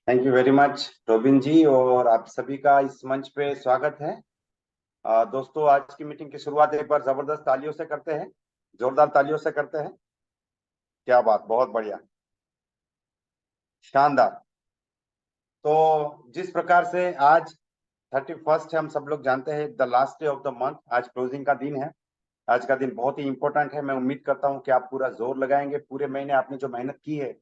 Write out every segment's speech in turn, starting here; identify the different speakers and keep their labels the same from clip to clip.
Speaker 1: Thank you very much Robin ji, और आप सभी का इस मंच पे स्वागत है। दोस्तों, आज की मीटिंग की शुरुआत एक बार जबरदस्त तालियों से करते हैं। जोरदार तालियों से करते हैं। क्या बात, बहुत बढ़िया, शानदार। तो जिस प्रकार से आज 31st है, हम सब लोग जानते हैं, the last day of the month, आज क्लोजिंग का दिन है। आज का दिन बहुत ही इंपॉर्टेंट है। मैं उम्मीद करता हूं कि आप पूरा जोर लगाएंगे। पूरे महीने आपने जो मेहनत की है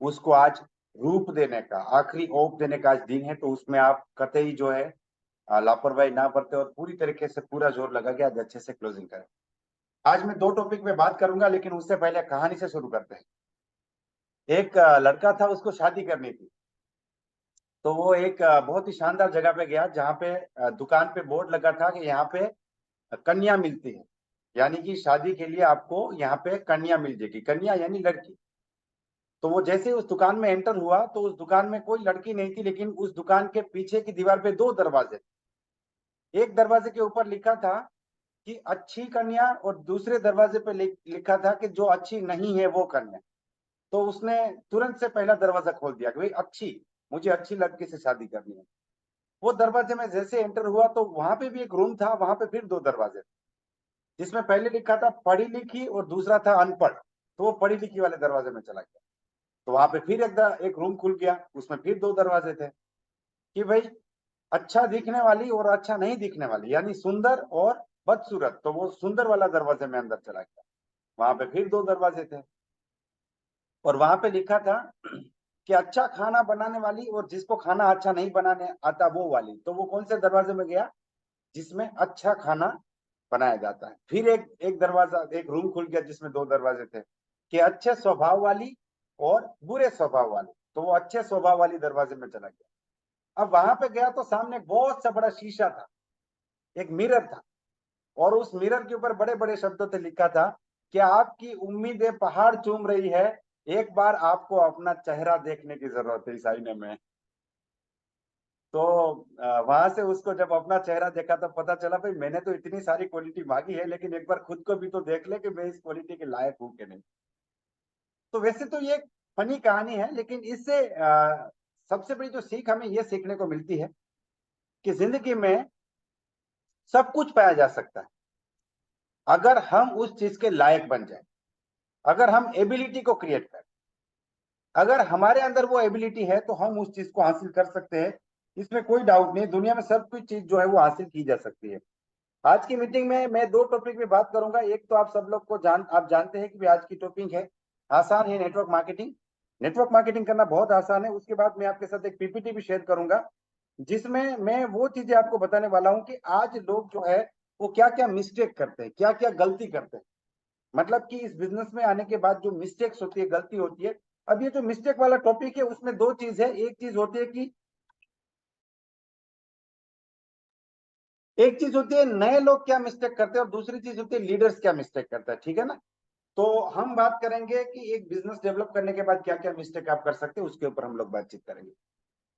Speaker 1: उसको आज रूप देने का, आखिरी ओप देने का आज दिन है। तो उसमें आप कतई जो है लापरवाही ना बरते और पूरी तरीके से पूरा जोर लगा के आज अच्छे से क्लोजिंग करें। आज मैं दो टॉपिक पे बात करूंगा, लेकिन उससे पहले कहानी से शुरू करते हैं। एक लड़का था, उसको शादी करनी थी। तो वो एक बहुत ही शानदार जगह पे गया, जहाँ पे दुकान पे बोर्ड लगा था कि यहाँ पे कन्या मिलती है। यानी कि शादी के लिए आपको यहाँ पे कन्या मिल जाएगी। कन्या यानी लड़की। तो वो जैसे ही उस दुकान में एंटर हुआ, तो उस दुकान में कोई लड़की नहीं थी, लेकिन उस दुकान के पीछे की दीवार पे दो दरवाजे थे। एक दरवाजे के ऊपर लिखा था कि अच्छी कन्या, और दूसरे दरवाजे पे लिखा था कि जो अच्छी नहीं है वो कन्या। तो उसने तुरंत से पहला दरवाजा खोल दिया कि भाई अच्छी, मुझे अच्छी लड़की से शादी करनी है। वो दरवाजे में जैसे एंटर हुआ, तो वहां पे भी एक रूम था, वहां पे फिर दो दरवाजे थे, जिसमें पहले लिखा था पढ़ी लिखी और दूसरा था अनपढ़। तो वो पढ़ी लिखी वाले दरवाजे में चला गया। तो वहां पे फिर एक रूम खुल गया, उसमें फिर दो दरवाजे थे कि भाई अच्छा दिखने वाली और अच्छा नहीं दिखने वाली, यानी सुंदर और बदसूरत। तो वो सुंदर वाला दरवाजे में अंदर चला गया। वहां पे फिर दो दरवाजे थे, और वहां पे लिखा था कि अच्छा खाना बनाने वाली और जिसको खाना अच्छा नहीं बनाने आता वो वाली। तो वो कौन से दरवाजे में गया? जिसमें अच्छा खाना बनाया जाता है। फिर एक एक दरवाजा, एक रूम खुल गया जिसमें दो दरवाजे थे कि अच्छे स्वभाव वाली और बुरे स्वभाव वाली। तो वो अच्छे स्वभाव वाली दरवाजे में चला गया। अब वहां पे गया तो सामने एक बहुत सा बड़ा शीशा था, एक मिरर था, और उस मिरर के ऊपर बड़े बड़े शब्दों से लिखा था कि आपकी उम्मीदें पहाड़ चूम रही है, एक बार आपको अपना चेहरा देखने की जरूरत है इस आईने में। तो वहां से उसको जब अपना चेहरा देखा तो पता चला भाई मैंने तो इतनी सारी क्वालिटी मांगी है, लेकिन एक बार खुद को भी तो देख ले कि मैं इस क्वालिटी के लायक हूँ कि नहीं। तो वैसे तो ये एक फनी कहानी है, लेकिन इससे सबसे बड़ी जो सीख हमें ये सीखने को मिलती है कि जिंदगी में सब कुछ पाया जा सकता है, अगर हम उस चीज के लायक बन जाए, अगर हम एबिलिटी को क्रिएट करें। अगर हमारे अंदर वो एबिलिटी है तो हम उस चीज को हासिल कर सकते हैं। इसमें कोई डाउट नहीं, दुनिया में सब कुछ चीज जो है वो हासिल की जा सकती है। आज की मीटिंग में मैं दो टॉपिक पे बात करूंगा। एक तो आप सब लोग को आप जानते हैं कि भी आज की टॉपिक है, आसान है नेटवर्क मार्केटिंग। नेटवर्क मार्केटिंग करना बहुत आसान है। उसके बाद मैं आपके साथ एक पीपीटी भी शेयर करूंगा, जिसमें मैं वो चीजें आपको बताने वाला हूं कि आज लोग जो है वो क्या क्या मिस्टेक करते हैं, क्या क्या गलती करते हैं। मतलब कि इस बिजनेस में आने के बाद जो मिस्टेक्स होती है, गलती होती है। अब ये जो मिस्टेक वाला टॉपिक है उसमें दो चीज है। एक चीज होती है नए लोग क्या मिस्टेक करते हैं, और दूसरी चीज होती है लीडर्स क्या मिस्टेक करते हैं। ठीक है ना? तो हम बात करेंगे कि एक बिजनेस डेवलप करने के बाद क्या क्या मिस्टेक आप कर सकते हैं, उसके ऊपर हम लोग बातचीत करेंगे।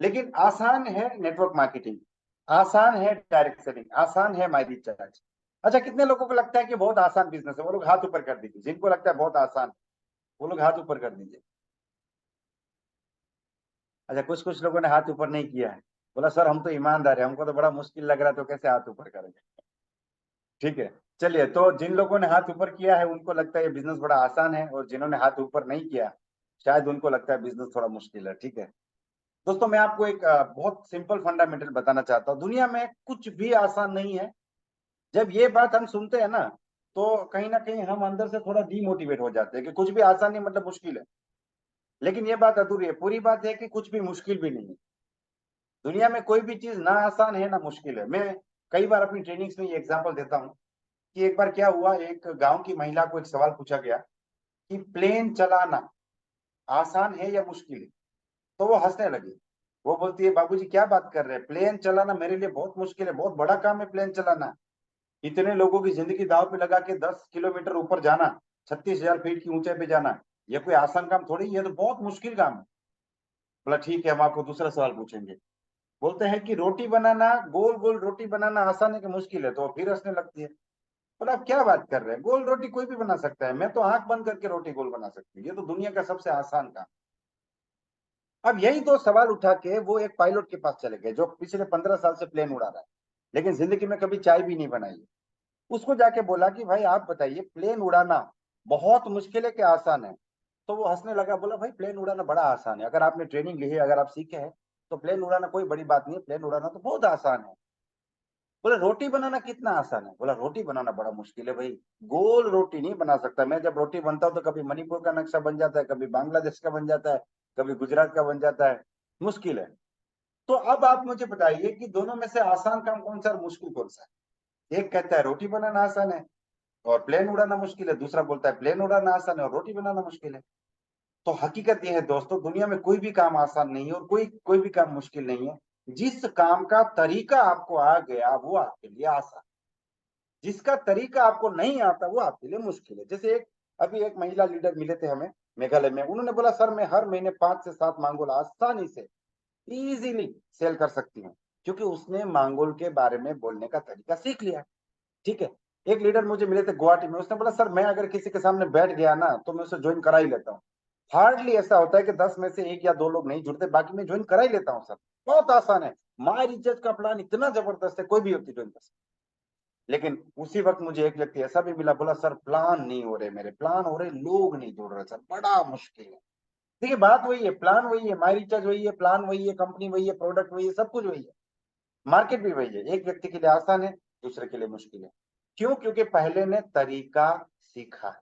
Speaker 1: लेकिन आसान है नेटवर्क मार्केटिंग, आसान है डायरेक्ट सेलिंग, आसान है माई रिचार्ज। अच्छा, कितने लोगों को लगता है कि बहुत आसान बिजनेस है? वो लोग हाथ ऊपर कर दीजिए जिनको लगता है बहुत आसान। वो लोग हाथ ऊपर कर दीजिए। अच्छा, कुछ कुछ लोगों ने हाथ ऊपर नहीं किया है। बोला सर हम तो ईमानदार है, हमको तो बड़ा मुश्किल लग रहा है, तो कैसे हाथ ऊपर करेंगे? ठीक है। चलिए, तो जिन लोगों ने हाथ ऊपर किया है उनको लगता है ये बिजनेस बड़ा आसान है, और जिन्होंने हाथ ऊपर नहीं किया शायद उनको लगता है बिजनेस थोड़ा मुश्किल है। ठीक है दोस्तों, मैं आपको एक बहुत सिंपल फंडामेंटल बताना चाहता हूँ। दुनिया में कुछ भी आसान नहीं है। जब ये बात हम सुनते हैं ना, तो कहीं ना कहीं हम अंदर से थोड़ा डीमोटिवेट हो जाते हैं कि कुछ भी आसान नहीं मतलब मुश्किल है। लेकिन ये बात अधूरी है। पूरी बात है कि कुछ भी मुश्किल भी नहीं है। दुनिया में कोई भी चीज ना आसान है ना मुश्किल है। मैं कई बार अपनी ट्रेनिंग्स में ये एग्जांपल देता हूँ कि एक बार क्या हुआ, एक गांव की महिला को एक सवाल पूछा गया कि प्लेन चलाना आसान है या मुश्किल है। तो वो हंसने लगी। वो बोलती है बाबूजी क्या बात कर रहे हैं, प्लेन चलाना मेरे लिए बहुत मुश्किल है, बहुत बड़ा काम है प्लेन चलाना। इतने लोगों की जिंदगी दांव पे लगा के 10 किलोमीटर ऊपर जाना, 36,000 फीट की ऊंचाई पे जाना, ये कोई आसान काम थोड़ी, ये तो बहुत मुश्किल काम है। बोला ठीक है, हम आपको दूसरा सवाल पूछेंगे। बोलते हैं कि रोटी बनाना, गोल गोल रोटी बनाना आसान है कि मुश्किल है? तो वो फिर हंसने लगती है। बोला आप क्या बात कर रहे हैं, गोल रोटी कोई भी बना सकता है, मैं तो आंख बंद करके रोटी गोल बना सकती हूँ, ये तो दुनिया का सबसे आसान काम। अब यही तो सवाल उठा के वो एक पायलट के पास चले गए जो पिछले 15 साल से प्लेन उड़ा रहा है, लेकिन जिंदगी में कभी चाय भी नहीं बनाई। उसको जाके बोला कि भाई आप बताइए प्लेन उड़ाना बहुत मुश्किल है कि आसान है? तो वो हंसने लगा, बोला भाई प्लेन उड़ाना बड़ा आसान है, अगर आपने ट्रेनिंग ली है, अगर आप सीखे हैं तो प्लेन उड़ाना कोई बड़ी बात नहीं है, प्लेन उड़ाना तो बहुत आसान है। बोले रोटी बनाना कितना आसान है? बोला रोटी बनाना बड़ा मुश्किल है भाई, गोल रोटी नहीं बना सकता मैं, जब रोटी बनता हूँ तो कभी मणिपुर का नक्शा बन जाता है, कभी बांग्लादेश का बन जाता है, कभी गुजरात का बन जाता है, मुश्किल है। तो अब आप मुझे बताइए कि दोनों में से आसान काम कौन सा और मुश्किल कौन सा है? एक कहता है रोटी बनाना आसान है और प्लेन उड़ाना मुश्किल है, दूसरा बोलता है प्लेन उड़ाना आसान है और रोटी बनाना मुश्किल है। तो हकीकत यह है दोस्तों, दुनिया में कोई भी काम आसान नहीं है और कोई कोई भी काम मुश्किल नहीं है। जिस काम का तरीका आपको आ गया वो आपके लिए आसान, जिसका तरीका आपको नहीं आता वो आपके लिए मुश्किल है। जैसे अभी एक महिला लीडर मिले थे हमें मेघालय में, उन्होंने बोला सर मैं हर महीने 5 से 7 मांगोल आसानी से इजीली सेल कर सकती हूँ, क्योंकि उसने मांगोल के बारे में बोलने का तरीका सीख लिया। ठीक है। एक लीडर मुझे मिले थे गुवाहाटी में, उसने बोला सर मैं अगर किसी के सामने बैठ गया ना तो मैं उसे ज्वाइन करा ही लेता हूँ। हार्डली ऐसा होता है कि 10 में से 1 या 2 लोग नहीं जुड़ते, बाकी मैं ज्वाइन करा ही लेता हूँ सर, बहुत आसान है, माय रिसर्च का प्लान इतना जबरदस्त है, कोई भी व्यक्ति ज्वाइन कर सकता है। लेकिन उसी वक्त मुझे एक व्यक्ति ऐसा भी मिला, बोला सर प्लान नहीं हो रहे मेरे, प्लान हो रहे लोग नहीं जुड़ रहे सर, बड़ा मुश्किल है। देखिए बात वही है, प्लान वही है, माई रिचार्ज वही है, प्लान वही है, कंपनी वही है, प्रोडक्ट वही है, सब कुछ वही है, मार्केट भी वही है। एक व्यक्ति के लिए आसान है, दूसरे के लिए मुश्किल है। क्यों? क्योंकि पहले ने तरीका सीखा है।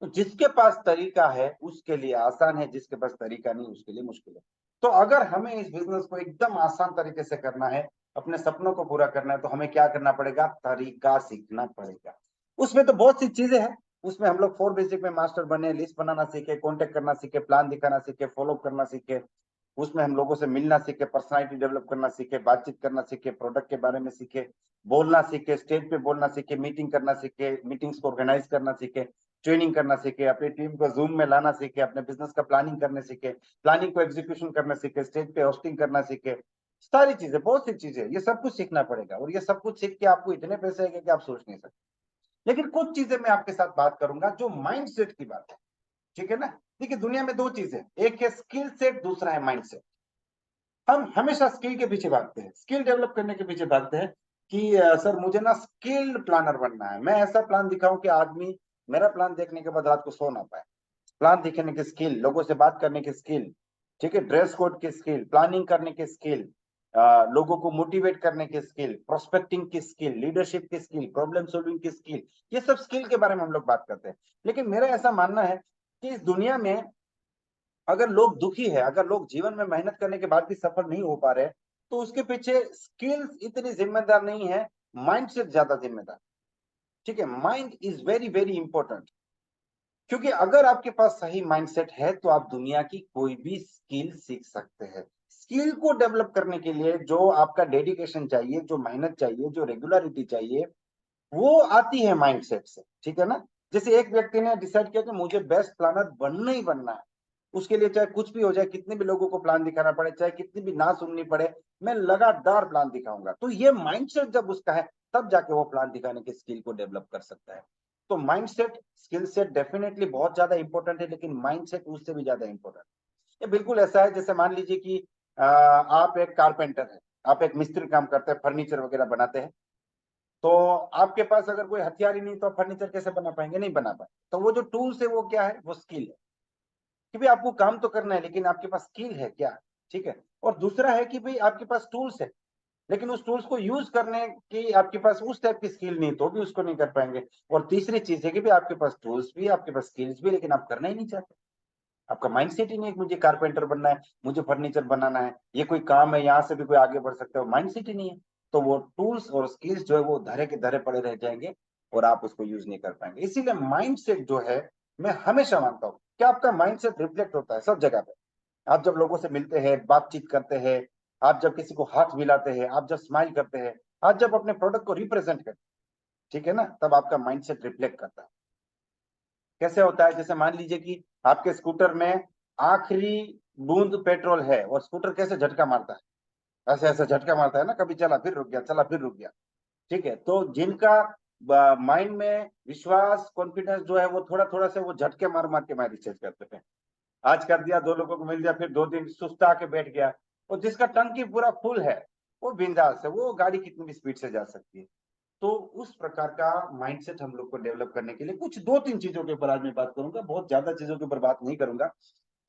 Speaker 1: तो जिसके पास तरीका है उसके लिए आसान है, जिसके पास तरीका नहीं उसके लिए मुश्किल है। तो अगर हमें इस बिजनेस को एकदम आसान तरीके से करना है, अपने सपनों को पूरा करना है, तो हमें क्या करना पड़ेगा? तरीका सीखना पड़ेगा। उसमें तो बहुत सी चीजें हैं। उसमें हम लोग 4 बेसिक में मास्टर बने, लिस्ट बनाना सीखे, कॉन्टेक्ट करना सीखे, प्लान दिखाना सीखे, फॉलो करना सीखे। उसमें हम लोगों से मिलना सीखे, पर्सनालिटी डेवलप करना सीखे, बातचीत करना सीखे, प्रोडक्ट के बारे में सीखे, बोलना सीखे, स्टेज पे बोलना सीखे, मीटिंग करना सीखे, मीटिंग्स को ऑर्गेनाइज करना सीखे, ट्रेनिंग करना सीखे, अपनी टीम को जूम में लाना सीखे, अपने बिजनेस का प्लानिंग करने सीखे, प्लानिंग को एग्जीक्यूशन करना सीखे, स्टेज पे होस्टिंग करना सीखे। सारी चीजें, बहुत सी चीजें, ये सब कुछ सीखना पड़ेगा और ये सब कुछ सीख के आपको इतने पैसे आएंगे कि आप सोच नहीं सकते। लेकिन कुछ चीजें मैं आपके साथ बात करूंगा जो माइंडसेट की बात है। ठीक है ना? देखिए दुनिया में 2 चीजें, एक है स्किल सेट, दूसरा है माइंडसेट। हम हमेशा स्किल के पीछे भागते हैं, स्किल डेवलप करने के पीछे भागते हैं कि सर मुझे ना स्किल्ड प्लानर बनना है, मैं ऐसा प्लान दिखाऊं कि आदमी मेरा प्लान देखने के बाद रात को सो ना पाए। प्लान दिखने की स्किल, लोगों से बात करने की स्किल, ठीक है, ड्रेस कोड की स्किल, प्लानिंग करने की स्किल, लोगों को मोटिवेट करने की स्किल, प्रोस्पेक्टिंग की स्किल, लीडरशिप की स्किल, प्रॉब्लम सॉल्विंग की स्किल, ये सब स्किल के बारे में हम लोग बात करते हैं। लेकिन मेरा ऐसा मानना है कि इस दुनिया में अगर लोग दुखी है, अगर लोग जीवन में मेहनत करने के बाद भी सफल नहीं हो पा रहे, तो उसके पीछे स्किल्स इतनी जिम्मेदार नहीं है, माइंड से ज्यादा जिम्मेदार। ठीक है, mind is very very important. क्योंकि अगर आपके पास सही माइंडसेट है तो आप दुनिया की कोई भी स्किल सीख सकते हैं। स्किल को डेवलप करने के लिए जो आपका डेडिकेशन चाहिए, जो मेहनत चाहिए, जो रेगुलरिटी चाहिए, वो आती है माइंडसेट से। ठीक है ना? जैसे एक व्यक्ति ने डिसाइड किया कि मुझे बेस्ट प्लानर बनना ही बनना है, उसके लिए चाहे कुछ भी हो जाए, कितने भी लोगों को प्लान दिखाना पड़े, चाहे कितनी भी ना सुननी पड़े, मैं लगातार प्लान दिखाऊंगा। तो ये माइंडसेट जब उसका है तब जाके वो प्लान दिखाने की स्किल को डेवलप कर सकता है। तो माइंडसेट, स्किल सेट डेफिनेटली बहुत ज्यादा इंपॉर्टेंट है, लेकिन माइंडसेट उससे भी ज्यादा इंपॉर्टेंट। ये बिल्कुल ऐसा है जैसे मान लीजिए कि आप एक कारपेंटर है, आप एक मिस्त्री काम करते हैं, फर्नीचर वगैरह बनाते हैं। तो आपके पास अगर कोई हथियार ही नहीं तो आप फर्नीचर कैसे बना पाएंगे? नहीं बना पाए। तो वो जो टूल्स है वो क्या है? वो स्किल है कि भाई आपको काम तो करना है, लेकिन आपके पास स्किल है क्या? ठीक है। और दूसरा है कि भाई आपके पास टूल्स है, लेकिन उस टूल्स को यूज करने की आपके पास उस टाइप की स्किल नहीं, तो भी उसको नहीं कर पाएंगे। और तीसरी चीज है कि भाई आपके पास टूल्स भी, आपके पास स्किल्स भी, लेकिन आप करना ही नहीं चाहते। आपका माइंडसेट ही नहीं है कि मुझे कारपेंटर बनना है, मुझे फर्नीचर बनाना है, ये कोई काम है, यहाँ से भी कोई आगे बढ़ सकता है, माइंडसेट ही नहीं है। तो वो टूल्स और स्किल्स जो है वो धरे के धरे पड़े रह जाएंगे और आप उसको यूज नहीं कर पाएंगे। इसीलिए माइंडसेट जो है, मैं हमेशा मानता हूँ कि आपका माइंडसेट रिफ्लेक्ट होता है सब जगह पे। आप जब लोगों से मिलते हैं, बातचीत करते हैं, आप जब किसी को हाथ मिलाते हैं, आप जब स्माइल करते हैं, आप जब अपने प्रोडक्ट को रिप्रेजेंट करते हैं, ठीक है ना, तब आपका माइंडसेट रिफ्लेक्ट करता है। कैसे होता है? जैसे मान लीजिए कि आपके स्कूटर में आखिरी बूंद पेट्रोल है और स्कूटर कैसे झटका मारता है, ऐसे ऐसे झटका मारता है ना, कभी चला फिर रुक गया, चला फिर रुक गया। ठीक है, तो जिनका माइंड में विश्वास, कॉन्फिडेंस जो है वो थोड़ा थोड़ा से वो झटके मार मार के मार रिचार्ज करते हैं। आज कर दिया, 2 लोगों को मिल दिया, फिर 2 दिन सुस्ता के बैठ गया। और जिसका टंकी पूरा फुल है वो बिंदास है, वो गाड़ी कितनी भी स्पीड से जा सकती है। तो उस प्रकार का माइंडसेट हम लोग को डेवलप करने के लिए कुछ 2-3 चीजों के ऊपर आज मैं बात करूंगा, बहुत ज्यादा चीजों के ऊपर बात नहीं करूंगा,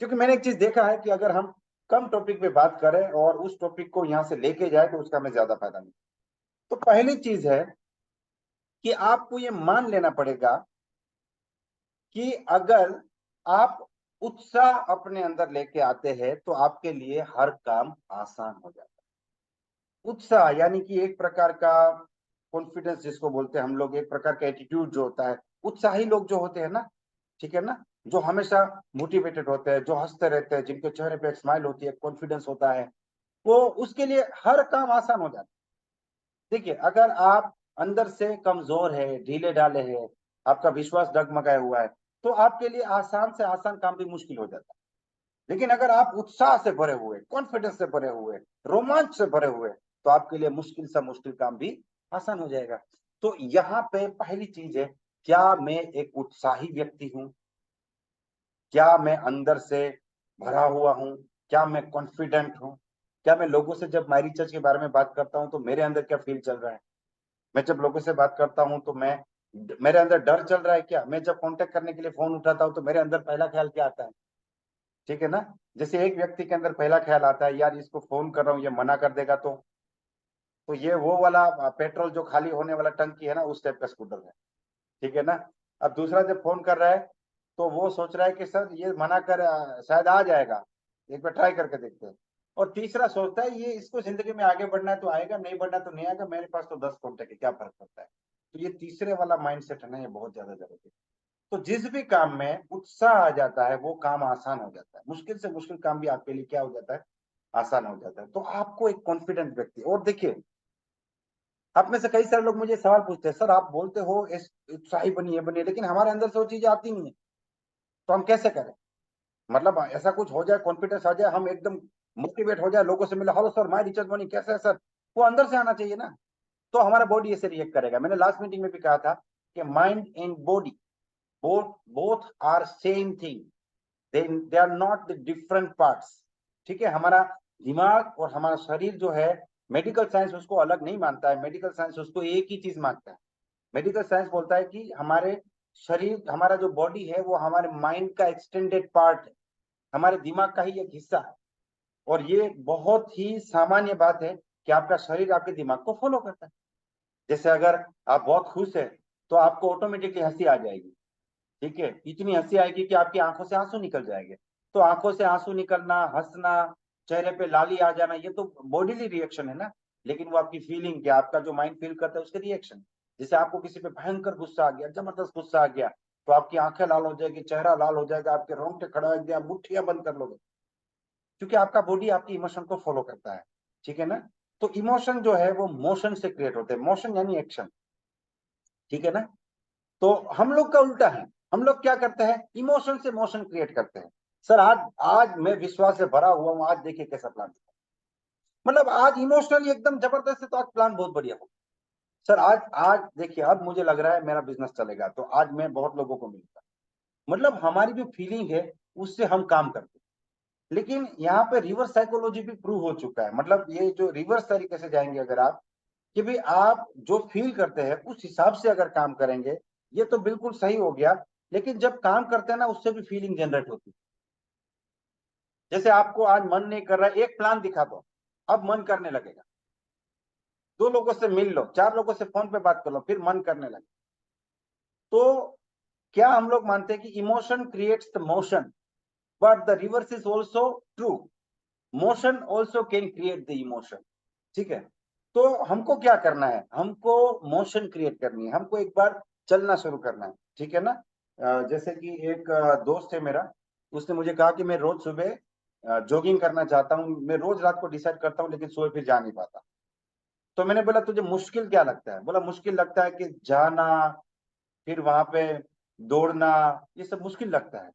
Speaker 1: क्योंकि मैंने एक चीज देखा है कि अगर हम कम टॉपिक पे बात करें और उस टॉपिक को यहाँ से लेके जाए तो उसका हमें ज्यादा फायदा मिले। तो पहली चीज है कि आपको ये मान लेना पड़ेगा कि अगर आप उत्साह अपने अंदर लेके आते हैं तो आपके लिए हर काम आसान हो जाता है। उत्साह यानी कि एक प्रकार का कॉन्फिडेंस जिसको बोलते हैं हम लोग, एक प्रकार का एटीट्यूड जो होता है। उत्साही लोग जो होते हैं ना, ठीक है ना, जो हमेशा मोटिवेटेड होते हैं, जो हंसते रहते हैं, जिनके चेहरे पे एक स्माइल होती है, कॉन्फिडेंस होता है, वो उसके लिए हर काम आसान हो जाता है। देखिए, अगर आप अंदर से कमजोर है, ढीले ढाले है, आपका विश्वास डगमगाया हुआ है, तो आपके लिए आसान से आसान काम भी मुश्किल हो जाता है। लेकिन अगर आप उत्साह से भरे हुए, कॉन्फिडेंस से भरे हुए, रोमांच से भरे हुए, तो आपके लिए मुश्किल सा मुश्किल काम भी आसान हो जाएगा। तो यहाँ पे पहली चीज है, क्या मैं एक उत्साही व्यक्ति हूं? क्या मैं अंदर से भरा हुआ हूं? क्या मैं कॉन्फिडेंट हूं? क्या मैं लोगों से जब माई रिसर्च के बारे में बात करता हूं तो मेरे अंदर क्या फील चल रहा है? मैं जब लोगों से बात करता हूं तो मैं मेरे अंदर डर चल रहा है क्या? मैं जब कांटेक्ट करने के लिए फोन उठाता हूं तो मेरे अंदर पहला ख्याल क्या आता है? ठीक है ना। जैसे एक व्यक्ति के अंदर पहला ख्याल आता है, यार इसको फोन कर रहा हूँ, ये मना कर देगा तो ये वो वाला पेट्रोल जो खाली होने वाला टंकी है ना, उस टाइप का स्कूटर है। ठीक है ना। अब दूसरा जब फोन कर रहा है तो वो सोच रहा है कि सर ये मना कर शायद आ जाएगा, एक बार ट्राई करके देखते हैं। और तीसरा सोचता है ये इसको जिंदगी में आगे बढ़ना है तो आएगा, नहीं बढ़ना तो नहीं आएगा, मेरे पास तो 10 कॉन्टेक्ट है, क्या फर्क पड़ता है। तो ये तीसरे वाला माइंडसेट है ना, ये बहुत ज्यादा जरूरी है। तो जिस भी काम में उत्साह आ जाता है वो काम आसान हो जाता है, मुश्किल से मुश्किल काम भी आपके लिए क्या हो जाता है, आसान हो जाता है। तो आपको एक कॉन्फिडेंट व्यक्ति, और देखिए, आप में से कई सारे लोग मुझे सवाल पूछते हैं, सर आप बोलते हो इस उत्साही बनिए बनिए, लेकिन हमारे अंदर से वो चीजें आती नहीं है, तो हम कैसे करें? मतलब ऐसा कुछ हो जाए, कॉन्फिडेंस आ जाए, हम एकदम मोटिवेट हो जाए, लोगों से मिले, hello sir my recharge money कैसे है सर, वो अंदर से आना चाहिए ना। तो हमारा बॉडी ऐसे रिएक्ट करेगा। मैंने लास्ट मीटिंग में भी कहा था कि mind and body both both are same thing, they are not the different parts. ठीक है, हमारा दिमाग और हमारा शरीर जो है, मेडिकल साइंस उसको अलग नहीं मानता है, मेडिकल साइंस उसको एक ही चीज मानता है। मेडिकल साइंस बोलता है कि हमारे शरीर, हमारा जो बॉडी है वो हमारे माइंड का एक्सटेंडेड पार्ट है, हमारे दिमाग का ही एक हिस्सा है। और ये बहुत ही सामान्य बात है कि आपका शरीर आपके दिमाग को फॉलो करता है। जैसे अगर आप बहुत खुश है तो आपको ऑटोमेटिकली हंसी आ जाएगी। ठीक है, इतनी हंसी आएगी कि आपकी आंखों से आंसू निकल जाएंगे। तो आंखों से आंसू निकलना, हंसना, चेहरे पे लाली आ जाना, ये तो बॉडीली रिएक्शन है ना। लेकिन वो आपकी फीलिंग क्या, आपका जो माइंड फील करता है उसके रिएक्शन। जैसे आपको किसी पे भयंकर गुस्सा आ गया, जबरदस्त गुस्सा आ गया, तो आपकी आंखें लाल हो जाएगी, चेहरा लाल हो जाएगा, आपके रोंगटे खड़ा हो गया, मुट्ठियां बंद कर लोगे, क्योंकि आपका बॉडी आपकी इमोशन को फॉलो करता है। ठीक है ना। तो इमोशन जो है वो मोशन से क्रिएट होते हैं, मोशन यानी एक्शन। ठीक है ना। तो हम लोग का उल्टा है, हम लोग क्या करते हैं, इमोशन से मोशन क्रिएट करते हैं। सर आज आज मैं विश्वास से भरा हुआ हूं, आज देखिए कैसा प्लान, मतलब आज इमोशनली एकदम जबरदस्त है तो आज प्लान बहुत बढ़िया हो। सर आज आज देखिए, अब मुझे लग रहा है मेरा बिजनेस चलेगा तो आज मैं बहुत लोगों को मिलूंगा। मतलब हमारी जो फीलिंग है उससे हम काम करते हैं। लेकिन यहाँ पे रिवर्स साइकोलॉजी भी प्रूव हो चुका है, मतलब ये जो रिवर्स तरीके से जाएंगे अगर आप, कि भाई आप जो फील करते हैं उस हिसाब से अगर काम करेंगे, ये तो बिल्कुल सही हो गया। लेकिन जब काम करते हैं ना उससे भी फीलिंग जनरेट होती है। जैसे आपको आज मन नहीं कर रहा है, एक प्लान दिखा दो, अब मन करने लगेगा। 2 लोगों से मिल लो, 4 लोगों से फोन पे बात कर लो, फिर मन करने लगे। तो क्या हम लोग मानते हैं कि emotion creates the motion, but the reverse is also true, motion also can create the emotion. ठीक है। तो हमको क्या करना है, हमको मोशन क्रिएट करनी है, हमको एक बार चलना शुरू करना है। ठीक है ना। जैसे कि एक दोस्त है मेरा, उसने मुझे कहा कि मैं रोज सुबह जॉगिंग करना चाहता हूँ, मैं रोज रात को डिसाइड करता हूँ लेकिन सुबह फिर जा नहीं पाता। तो मैंने बोला तुझे मुश्किल क्या लगता है? बोला मुश्किल लगता है कि जाना, फिर वहां पे दौड़ना, ये सब मुश्किल लगता है।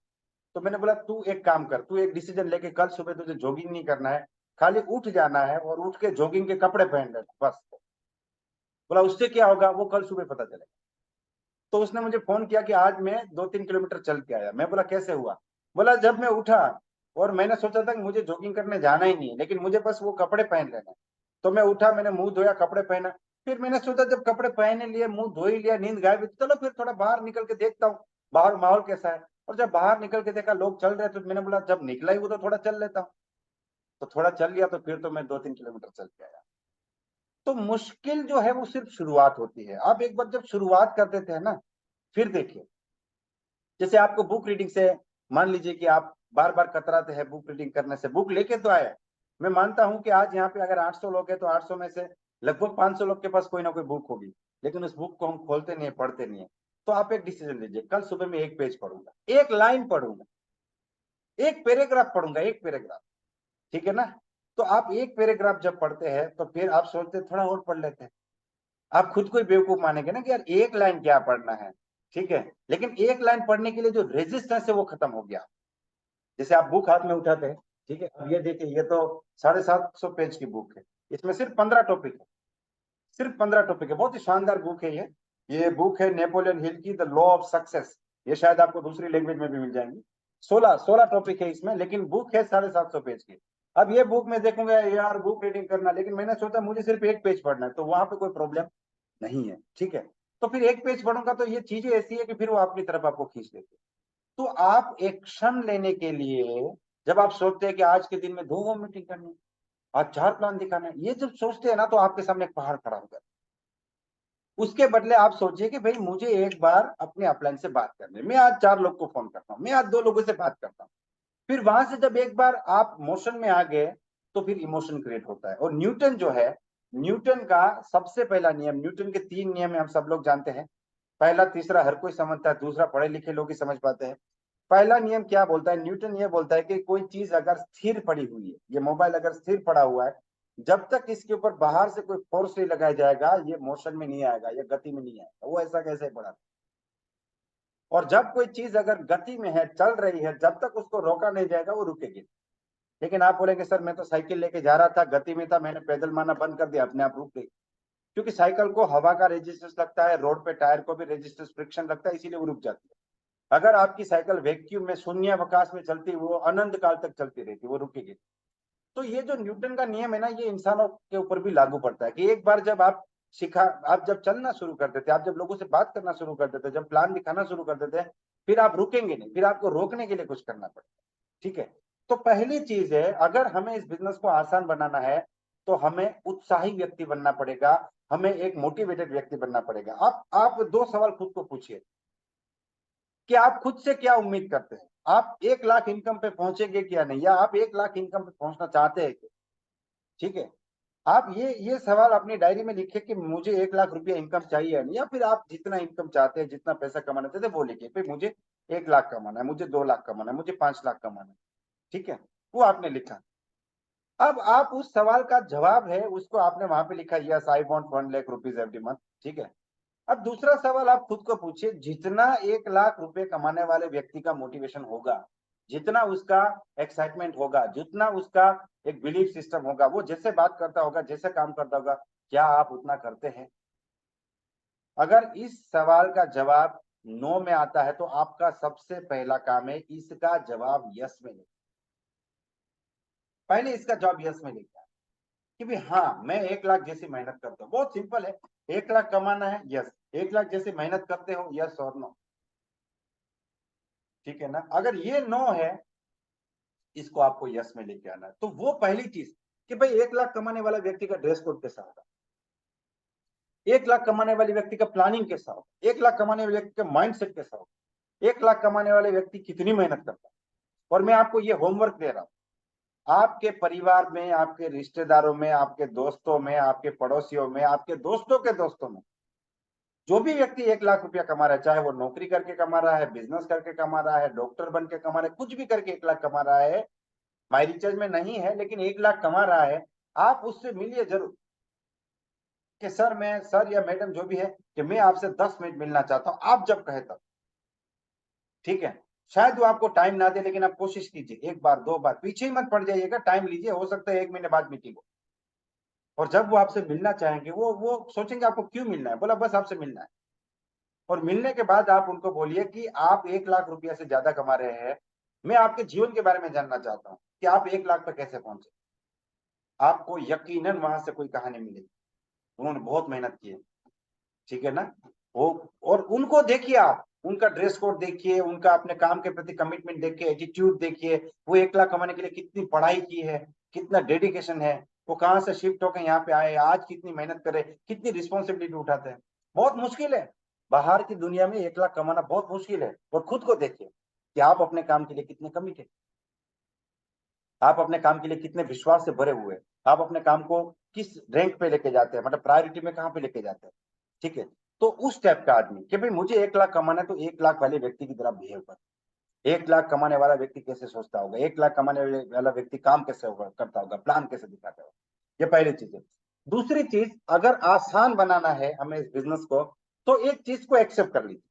Speaker 1: तो मैंने बोला तू एक काम कर, तू एक डिसीजन लेके कल सुबह तुझे जॉगिंग नहीं करना है, खाली उठ जाना है और उठ के जॉगिंग के कपड़े पहन लेना बस। बोला उससे क्या होगा, वो कल सुबह पता चलेगा। तो उसने मुझे फोन किया कि आज मैं 2-3 किलोमीटर चल के आया। मैं बोला कैसे हुआ? बोला जब मैं उठा और मैंने सोचा था कि मुझे जॉगिंग करने जाना ही नहीं है, लेकिन मुझे बस वो कपड़े पहन लेना है। तो मैं उठा, मैंने मुंह धोया, कपड़े पहना, फिर मैंने सोचा जब कपड़े पहने लिए, मुंह धो ही लिया, नींद गायब, चलो फिर थोड़ा बाहर निकल के देखता हूँ बाहर माहौल कैसा है। और जब बाहर निकल के देखा लोग चल रहे, तो मैंने बोला जब निकला ही वो तो थोड़ा चल लेता हूँ। तो थोड़ा चल लिया, तो फिर तो मैं 2-3 किलोमीटर चल के आया। तो मुश्किल जो है वो सिर्फ शुरुआत होती है। आप एक बार जब शुरुआत कर देते हैं ना, फिर देखिए, जैसे आपको बुक रीडिंग से, मान लीजिए कि आप बार बार कतराते हैं बुक रीडिंग करने से, बुक लेके तो आए। मैं मानता हूं कि आज यहाँ पे अगर 800 लोग हैं तो 800 में से लगभग 500 लोग के पास कोई ना कोई बुक होगी, लेकिन उस बुक को हम खोलते नहीं है, पढ़ते नहीं है। तो आप एक डिसीजन लीजिए, कल सुबह में एक पेज पढ़ूंगा, एक लाइन पढ़ूंगा, एक पैराग्राफ पढ़ूंगा, एक पैराग्राफ, ठीक है ना। तो आप एक पैराग्राफ जब पढ़ते हैं तो फिर आप सोचते थोड़ा और पढ़ लेते हैं। आप खुद को ही बेवकूफ मानेंगे ना कि यार एक लाइन क्या पढ़ना है, ठीक है। लेकिन एक लाइन पढ़ने के लिए जो रेजिस्टेंस है वो खत्म हो गया। जैसे आप बुक हाथ में उठाते हैं, ठीक है, अब ये देखिए, ये तो 750 पेज की बुक है, इसमें सिर्फ 15 टॉपिक है, सिर्फ 15 टॉपिक है। बहुत ही शानदार बुक है ये बुक है नेपोलियन हिल की, द लॉ ऑफ सक्सेस। ये शायद आपको दूसरी लैंग्वेज में भी मिल जाएंगी। 16 टॉपिक है इसमें, लेकिन बुक है 750 पेज की। अब ये बुक में देखूंगा यार बुक रीडिंग करना, लेकिन मैंने सोचा मुझे सिर्फ एक पेज पढ़ना है, तो वहां पे कोई प्रॉब्लम नहीं है, ठीक है। तो फिर एक पेज पढ़ूंगा तो ये चीजें ऐसी है कि फिर वो अपनी तरफ आपको खींच लेती है। तो आप एक्शन लेने के लिए, जब आप सोचते हैं कि आज के दिन में 2 मीटिंग करनी है, आज 4 प्लान दिखाना है, ये जब सोचते हैं ना, तो आपके सामने एक पहाड़ खड़ा हो जाता है। उसके बदले आप सोचिए कि भाई मुझे एक बार अपने अपलाइन से बात करनी है, मैं आज 4 लोग को फोन करता हूँ, मैं आज 2 लोगों से बात करता हूँ। फिर वहां से जब एक बार आप मोशन में आ गए, तो फिर इमोशन क्रिएट होता है। और न्यूटन जो है, न्यूटन का सबसे पहला नियम, न्यूटन के 3 नियम है, हम सब लोग जानते हैं। पहला, तीसरा हर कोई समझता है, दूसरा पढ़े लिखे लोग ही समझ पाते हैं। पहला नियम क्या बोलता है, न्यूटन ये बोलता है कि कोई चीज अगर स्थिर पड़ी हुई है, ये मोबाइल अगर स्थिर पड़ा हुआ है, जब तक इसके ऊपर बाहर से कोई फोर्स नहीं लगाया जाएगा, ये मोशन में नहीं आएगा, ये गति में नहीं आएगा। वो ऐसा कैसे पड़ा। और जब कोई चीज अगर गति में है, चल रही है, जब तक उसको रोका नहीं जाएगा वो रुकेगी। लेकिन आप बोलेंगे सर मैं तो साइकिल लेके जा रहा था, गति में था, मैंने पैदल मारना बंद कर दिया, अपने आप रुक गई। क्योंकि साइकिल को हवा का रेजिस्टेंस लगता है, रोड पे टायर को भी रेजिस्टेंस, फ्रिक्शन लगता है, इसीलिए वो रुक जाती है। अगर आपकी साइकिल वैक्यूम में, शून्यावकाश में चलती, वो अनंत काल तक चलती रहती, वो रुकेगी। तो ये जो न्यूटन का नियम है ना, ये इंसानों के ऊपर भी लागू पड़ता है कि एक बार जब आप सिखा, आप जब चलना शुरू कर देते, आप जब लोगों से बात करना शुरू कर देते, जब प्लान दिखाना शुरू कर देते हैं, फिर आप रुकेंगे नहीं, फिर आपको रोकने के लिए कुछ करना पड़ेगा, ठीक है। तो पहली चीज है, अगर हमें इस बिजनेस को आसान बनाना है, तो हमें उत्साही व्यक्ति बनना पड़ेगा, हमें एक मोटिवेटेड व्यक्ति बनना पड़ेगा। आप 2 सवाल खुद को पूछिए कि आप खुद से क्या उम्मीद करते हैं। आप 1 लाख इनकम पे पहुंचेंगे क्या नहीं, या आप 1 लाख इनकम पे पहुंचना चाहते हैं क्या, ठीक है। आप ये सवाल अपनी डायरी में लिखिए कि मुझे 1 लाख रुपया इनकम चाहिए या नहीं, या फिर आप जितना इनकम चाहते हैं, जितना पैसा कमाना चाहते हैं वो लिखिए, फिर मुझे 1 लाख कमाना है, मुझे 2 लाख कमाना है, मुझे 5 लाख कमाना है, ठीक है। वो आपने लिखा। अब आप उस सवाल का जवाब है उसको आपने वहां पे लिखा, yes I want 1 lakh rupees every month, ठीक है। अब दूसरा सवाल आप खुद को पूछिए, जितना 1 लाख रुपए कमाने वाले व्यक्ति का मोटिवेशन होगा, जितना उसका एक्साइटमेंट होगा, जितना उसका एक बिलीफ सिस्टम होगा, वो जैसे बात करता होगा, जैसे काम करता होगा, क्या आप उतना करते हैं। अगर इस सवाल का जवाब नो में आता है, तो आपका सबसे पहला काम है इसका जवाब यस में लिखना। पहले इसका जवाब यस में लिखना कि भाई हाँ, मैं 1 लाख जैसी मेहनत करता हूँ, बहुत सिंपल है। 1 लाख कमाना है, यस। 1 लाख जैसी मेहनत करते हो, यस और नो, ठीक है ना। अगर ये नो है, इसको आपको यस में लेके आना है। तो वो पहली चीज कि भाई 1 लाख कमाने वाला व्यक्ति का ड्रेस कोड कैसा होगा, 1 लाख कमाने वाले व्यक्ति का प्लानिंग कैसा होगा, 1 लाख कमाने वाले व्यक्ति का माइंडसेट कैसा होगा, 1 लाख कमाने वाले व्यक्ति कितनी मेहनत करता है। और मैं आपको ये होमवर्क दे रहा हूं, आपके परिवार में, आपके रिश्तेदारों में, आपके दोस्तों में, आपके पड़ोसियों में, आपके दोस्तों के दोस्तों में, जो भी व्यक्ति 1 लाख रुपया कमा रहा है, चाहे वो नौकरी करके कमा रहा है, बिजनेस करके कमा रहा है, डॉक्टर बन के कमा रहा है, कुछ भी करके 1 लाख कमा रहा है, माई रिचार्ज में नहीं है लेकिन 1 लाख कमा रहा है, आप उससे मिलिए जरूर कि सर, मैं, सर या मैडम जो भी है, कि मैं आपसे 10 मिनट मिलना चाहता हूं, आप जब कहे तब, ठीक है। शायद वो आपको टाइम ना दे, लेकिन आप कोशिश कीजिए, 1 बार 2 बार, पीछे ही मत पड़ जाइएगा, टाइम लीजिए, हो सकता है 1 महीने बाद मीटिंग हो। और जब वो आपसे मिलना चाहेंगे, वो सोचेंगे आपको क्यों मिलना है, बोला बस आपसे मिलना है। और मिलने के बाद आप उनको बोलिए कि आप 1 लाख रुपया से ज्यादा कमा रहे हैं, मैं आपके जीवन के बारे में जानना चाहता हूँ कि आप 1 लाख पर कैसे पहुंचे। आपको यकीनन वहां से कोई कहानी मिलेगी, उन्होंने बहुत मेहनत की है, ठीक है ना। वो और उनको देखिए, आप उनका ड्रेस कोड देखिए, उनका अपने काम के प्रति कमिटमेंट देखिए, एटीट्यूड देखिए, वो 1 लाख कमाने के लिए कितनी पढ़ाई की है, कितना डेडिकेशन है, वो कहाँ से शिफ्ट होकर यहाँ पे आए, आज कितनी मेहनत करे, कितनी रिस्पॉन्सिबिलिटी उठाते हैं। बहुत मुश्किल है, बाहर की दुनिया में 1 लाख कमाना बहुत मुश्किल है। और खुद को देखिए कि आप अपने काम के लिए कितने कमिटेड, आप अपने काम के लिए कितने विश्वास से भरे हुए हैं, आप अपने काम को किस रैंक पे लेके जाते हैं, मतलब प्रायोरिटी में कहाँ पे लेके जाते हैं, ठीक है। तो उस टाइप का आदमी कि भाई मुझे 1 लाख कमाना है, तो 1 लाख वाले व्यक्ति की तरह बिहेव कर। 1 लाख कमाने वाला व्यक्ति कैसे सोचता होगा, 1 लाख कमाने वाला व्यक्ति काम कैसे होगा, करता होगा, प्लान कैसे दिखाता होगा, ये पहली चीज है। दूसरी चीज, अगर आसान बनाना है हमें इस बिजनेस को, तो एक चीज को एक्सेप्ट कर लीजिए।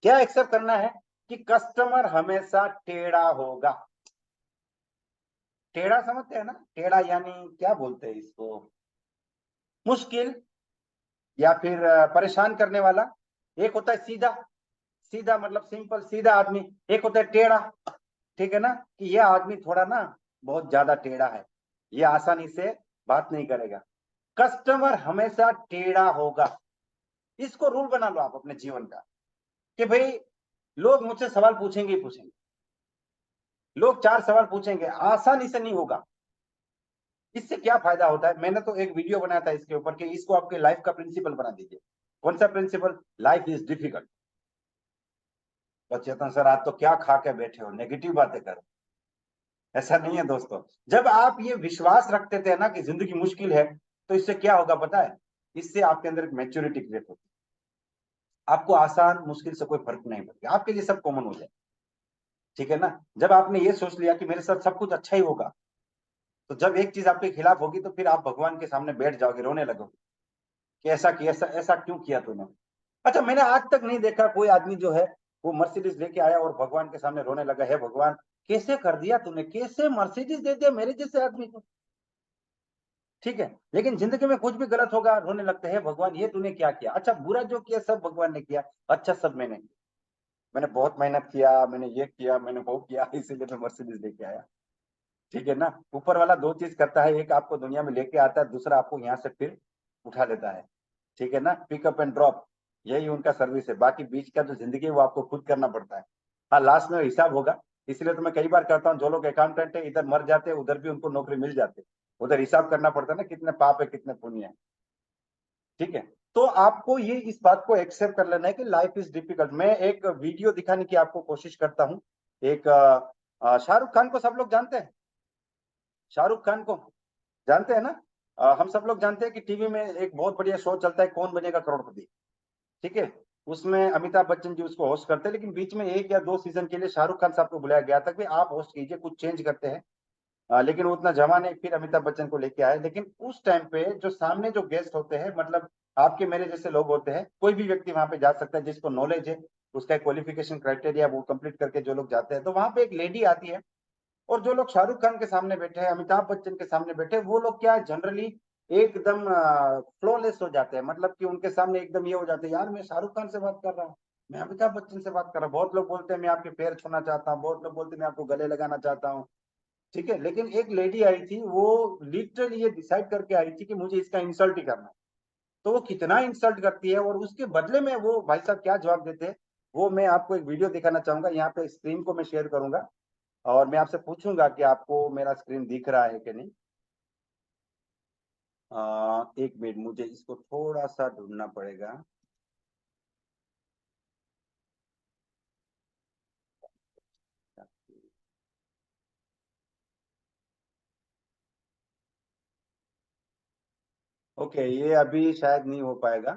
Speaker 1: क्या एक्सेप्ट करना है? कि कस्टमर हमेशा टेढ़ा होगा। टेढ़ा समझते हैं ना, टेढ़ा यानी क्या बोलते हैं इसको, मुश्किल या फिर परेशान करने वाला। एक होता है सीधा, सीधा मतलब सिंपल सीधा आदमी, एक होता है टेढ़ा, ठीक है ना, कि यह आदमी थोड़ा ना बहुत ज्यादा टेढ़ा है, ये आसानी से बात नहीं करेगा। कस्टमर हमेशा टेढ़ा होगा, इसको रूल बना लो आप अपने जीवन का, कि भाई लोग मुझसे सवाल पूछेंगे ही पूछेंगे, लोग 4 सवाल पूछेंगे, आसानी से नहीं होगा। इससे क्या फायदा होता है, मैंने तो एक वीडियो बनाया था इसके ऊपर कि इसको आपके लाइफ का प्रिंसिपल बना दीजिए। कौन सा प्रिंसिपल? Life is difficult. तो चेतन सर आज तो क्या खा के बैठे हो, नेगेटिव बातें करो। ऐसा नहीं है दोस्तों, जब आप ये विश्वास रखते थे ना कि जिंदगी मुश्किल है, तो इससे क्या होगा पता है, इससे आपके अंदर एक मैच्योरिटी क्रिएट होती है। आपको आसान मुश्किल से कोई फर्क नहीं पड़ेगा, आपके लिए सब कॉमन हो जाए, ठीक है ना। जब आपने ये सोच लिया कि मेरे साथ सब कुछ अच्छा ही होगा, तो जब एक चीज आपके खिलाफ होगी तो फिर आप भगवान के सामने बैठ जाओगे, रोने लगोगे कि ऐसा किया, ऐसा ऐसा क्यों किया तूने। अच्छा, मैंने आज तक नहीं देखा कोई आदमी जो है वो मर्सिडीज लेके आया और भगवान के सामने रोने लगा, है भगवान कैसे कर दिया तूने, कैसे मर्सिडीज दे दिया मेरे जैसे आदमी को, ठीक है। लेकिन जिंदगी में कुछ भी गलत होगा रोने लगते हैं, भगवान ये तूने क्या किया। अच्छा, बुरा जो किया सब भगवान ने किया, अच्छा सब मैंने किया, मैंने बहुत मेहनत किया, मैंने ये किया, मैंने वो किया, इसीलिए मैं मर्सिडीज लेके आया, ठीक है ना। ऊपर वाला दो चीज करता है, एक आपको दुनिया में लेके आता है, दूसरा आपको यहाँ से फिर उठा लेता है, ठीक है ना। पिकअप एंड ड्रॉप, यही उनका सर्विस है। बाकी बीच का जो जिंदगी है वो आपको खुद करना पड़ता है। हाँ, लास्ट में हिसाब होगा। इसलिए तो मैं कई बार कहता हूँ, जो लोग अकाउंटेंट है इधर मर जाते हैं, उधर भी उनको नौकरी मिल जाती है, उधर हिसाब करना पड़ता है ना, कितने पाप है कितने पुण्य है, ठीक है। तो आपको ये इस बात को एक्सेप्ट कर लेना है कि लाइफ इज डिफिकल्ट। मैं एक वीडियो दिखाने की आपको कोशिश करता हूँ। एक शाहरुख खान को सब लोग जानते हैं, शाहरुख खान को जानते हैं ना। हम सब लोग जानते हैं कि टीवी में एक बहुत बढ़िया शो चलता है, कौन बनेगा करोड़पति, ठीक है। उसमें अमिताभ बच्चन जी उसको होस्ट करते हैं, लेकिन बीच में 1 या 2 सीजन के लिए शाहरुख खान साहब को बुलाया गया था कि आप होस्ट कीजिए, कुछ चेंज करते हैं। लेकिन वो उतना जमा नहीं, फिर अमिताभ बच्चन को लेके आए। लेकिन उस टाइम पे जो सामने जो गेस्ट होते हैं, मतलब आपके मेरे जैसे लोग होते हैं, कोई भी व्यक्ति वहां पे जा सकता है जिसको नॉलेज है, उसका क्वालिफिकेशन क्राइटेरिया वो कंप्लीट करके जो लोग जाते हैं, तो वहां पे एक लेडी आती है। और जो लोग शाहरुख खान के सामने बैठे हैं, अमिताभ बच्चन के सामने बैठे हैं, वो लोग क्या है जनरली एकदम फ्लॉलेस हो जाते हैं, मतलब कि उनके सामने एकदम ये हो जाते हैं, यार मैं शाहरुख खान से बात कर रहा हूँ, मैं अमिताभ बच्चन से बात कर रहा हूँ। बहुत लोग बोलते हैं मैं आपके पैर छूना चाहता हूँ, बहुत लोग बोलते हैं मैं आपको गले लगाना चाहता हूँ, ठीक है। लेकिन एक लेडी आई थी, वो लिटरली ये डिसाइड करके आई थी कि मुझे इसका इंसल्ट ही करना है। तो वो कितना इंसल्ट करती है और उसके बदले में वो भाई साहब क्या जवाब देते हैं, वो मैं आपको एक वीडियो दिखाना चाहूंगा, यहाँ पे स्क्रीन को मैं शेयर करूंगा और मैं आपसे पूछूंगा कि आपको मेरा स्क्रीन दिख रहा है कि नहीं। 1 मिनट, मुझे इसको थोड़ा सा ढूंढना पड़ेगा। ओके, ये अभी शायद नहीं हो पाएगा,